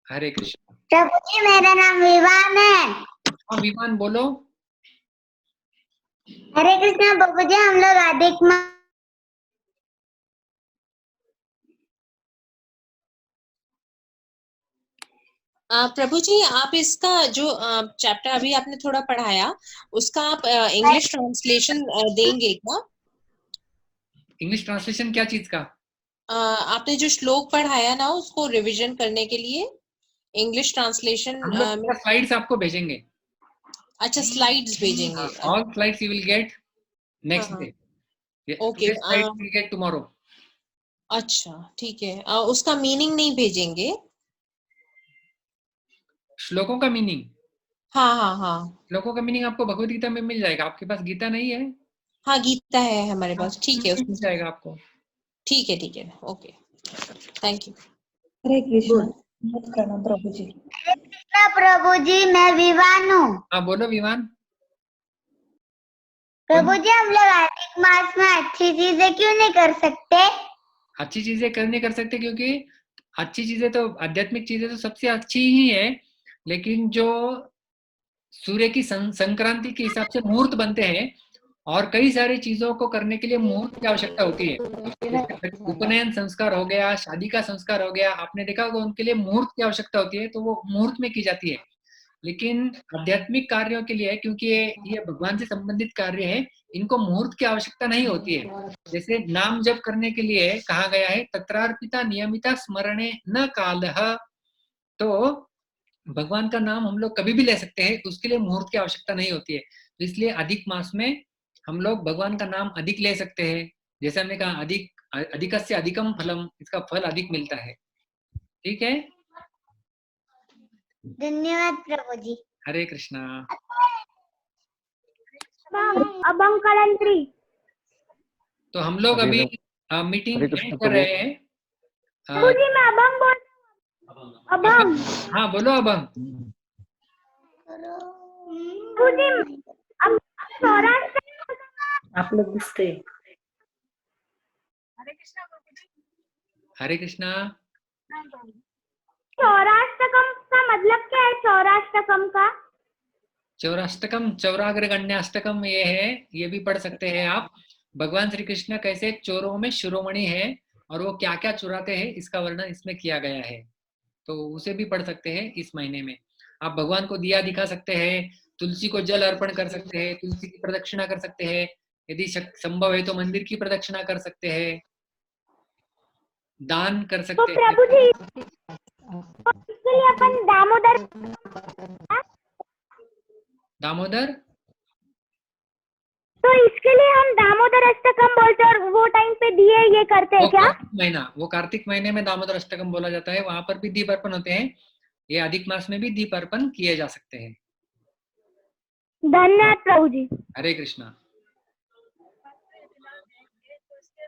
हरे कृष्ण। प्रभु जी मेरा नाम विवान है। हाँ विवान बोलो। हरे कृष्णा प्रभु जी, हम लोग अधिक मास प्रभु जी, आप इसका जो चैप्टर अभी आपने थोड़ा पढ़ाया, उसका आप इंग्लिश ट्रांसलेशन देंगे क्या? इंग्लिश ट्रांसलेशन क्या चीज का? आपने जो श्लोक पढ़ाया ना, उसको रिवीजन करने के लिए इंग्लिश ट्रांसलेशन हम स्लाइड्स आपको भेजेंगे। अच्छा, स्लाइड्स भेजेंगे। All slides you will get next day. Okay, slides will get tomorrow. अच्छा ठीक है। उसका मीनिंग नहीं भेजेंगे? श्लोकों का मीनिंग? हाँ हाँ हाँ, श्लोकों का मीनिंग आपको भगवत गीता में मिल जाएगा। आपके पास गीता नहीं है? हाँ गीता है हमारे पास, ठीक है, मिल जाएगा आपको। ठीक है, okay, thank you. Hare Krishna. मत करना प्रभु जी। प्रभु जी मैं विवान हूँ। हाँ बोलो विवान। प्रभु जी हम लोग अधिक मास में अच्छी चीजें क्यों नहीं कर सकते? अच्छी चीजें नहीं कर सकते क्योंकि अच्छी चीजें तो, आध्यात्मिक चीजें तो सबसे अच्छी ही है, लेकिन जो सूर्य की संक्रांति के हिसाब से मुहूर्त बनते हैं, और कई सारी चीजों को करने के लिए मुहूर्त की आवश्यकता होती है। उपनयन संस्कार हो गया, शादी का संस्कार हो गया, आपने देखा होगा उनके लिए मुहूर्त की आवश्यकता होती है, तो वो मुहूर्त में की जाती है। लेकिन आध्यात्मिक कार्यों के लिए, क्योंकि ये भगवान से संबंधित कार्य है, इनको मुहूर्त की आवश्यकता नहीं होती है। जैसे नाम जप करने के लिए कहा गया है तत्रार्पिता नियमिता स्मरणे न कालः, तो भगवान का नाम हम लोग कभी भी ले सकते हैं, उसके लिए मुहूर्त की आवश्यकता नहीं होती है। तो इसलिए अधिक मास में हम लोग भगवान का नाम अधिक ले सकते हैं। जैसे हमने कहा अधिकस्य अधिकम फलम, इसका फल अधिक मिलता है। ठीक है, धन्यवाद प्रभु जी। हरे कृष्णा। अभंग कलंत्री। तो हम लोग अभी मीटिंग एंड कर रहे हैं। प्रभु जी मैं अभंग बोल। अभंग। हाँ बोलो अभंग। प्रभु जी अब सौराष्ट्र आप लोग घुसते। हरे कृष्णा। चौराष्टकम का मतलब क्या है? चौराष्टकम का चौराष्टकम, चौराग्रगण्याष्टकम ये है, ये भी पढ़ सकते हैं आप। भगवान श्री कृष्ण कैसे चोरों में शिरोमणि है और वो क्या क्या चुराते हैं, इसका वर्णन इसमें किया गया है, तो उसे भी पढ़ सकते हैं इस महीने में। आप भगवान को दिया दिखा सकते हैं, तुलसी को जल अर्पण कर सकते हैं, तुलसी की प्रदक्षिणा कर सकते हैं, यदि संभव है तो मंदिर की प्रदक्षिणा कर सकते हैं, दान कर सकते हैं। प्रभु जी इसके लिए अपन दामोदर, तो इसके लिए हम दामोदर अष्टकम बोलते हैं, और वो टाइम पे दिए ये करते हैं क्या? वो कार्तिक महीने में दामोदर अष्टकम बोला जाता है, वहां पर भी दीप अर्पण होते हैं। ये अधिक मास में भी दीप अर्पण किए जा सकते हैं। धन्यवाद प्रभु जी। हरे कृष्णा।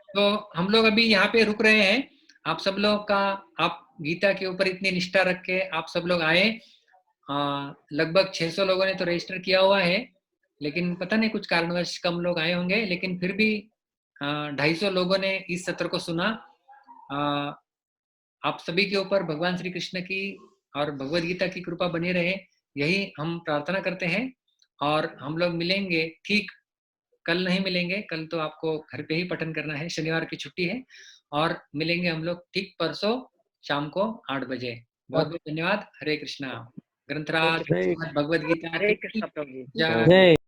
तो हम लोग अभी यहाँ पे रुक रहे हैं। आप सब लोग का, आप गीता के ऊपर इतनी निष्ठा रख के आप सब लोग आए। लगभग 600 लोगों ने तो रजिस्टर किया हुआ है, लेकिन पता नहीं कुछ कारणवश कम लोग आए होंगे, लेकिन फिर भी 250 लोगों ने इस सत्र को सुना। आप सभी के ऊपर भगवान श्री कृष्ण की और भगवद गीता की कृपा बनी रहे, यही हम प्रार्थना करते हैं। और हम लोग मिलेंगे, ठीक कल नहीं मिलेंगे, कल तो आपको घर पे ही पठन करना है, शनिवार की छुट्टी है, और मिलेंगे हम लोग ठीक परसों शाम को 8 बजे। बहुत बहुत धन्यवाद। हरे कृष्णा। ग्रंथराज भगवद गीता। हरे कृष्ण प्रभु। जय।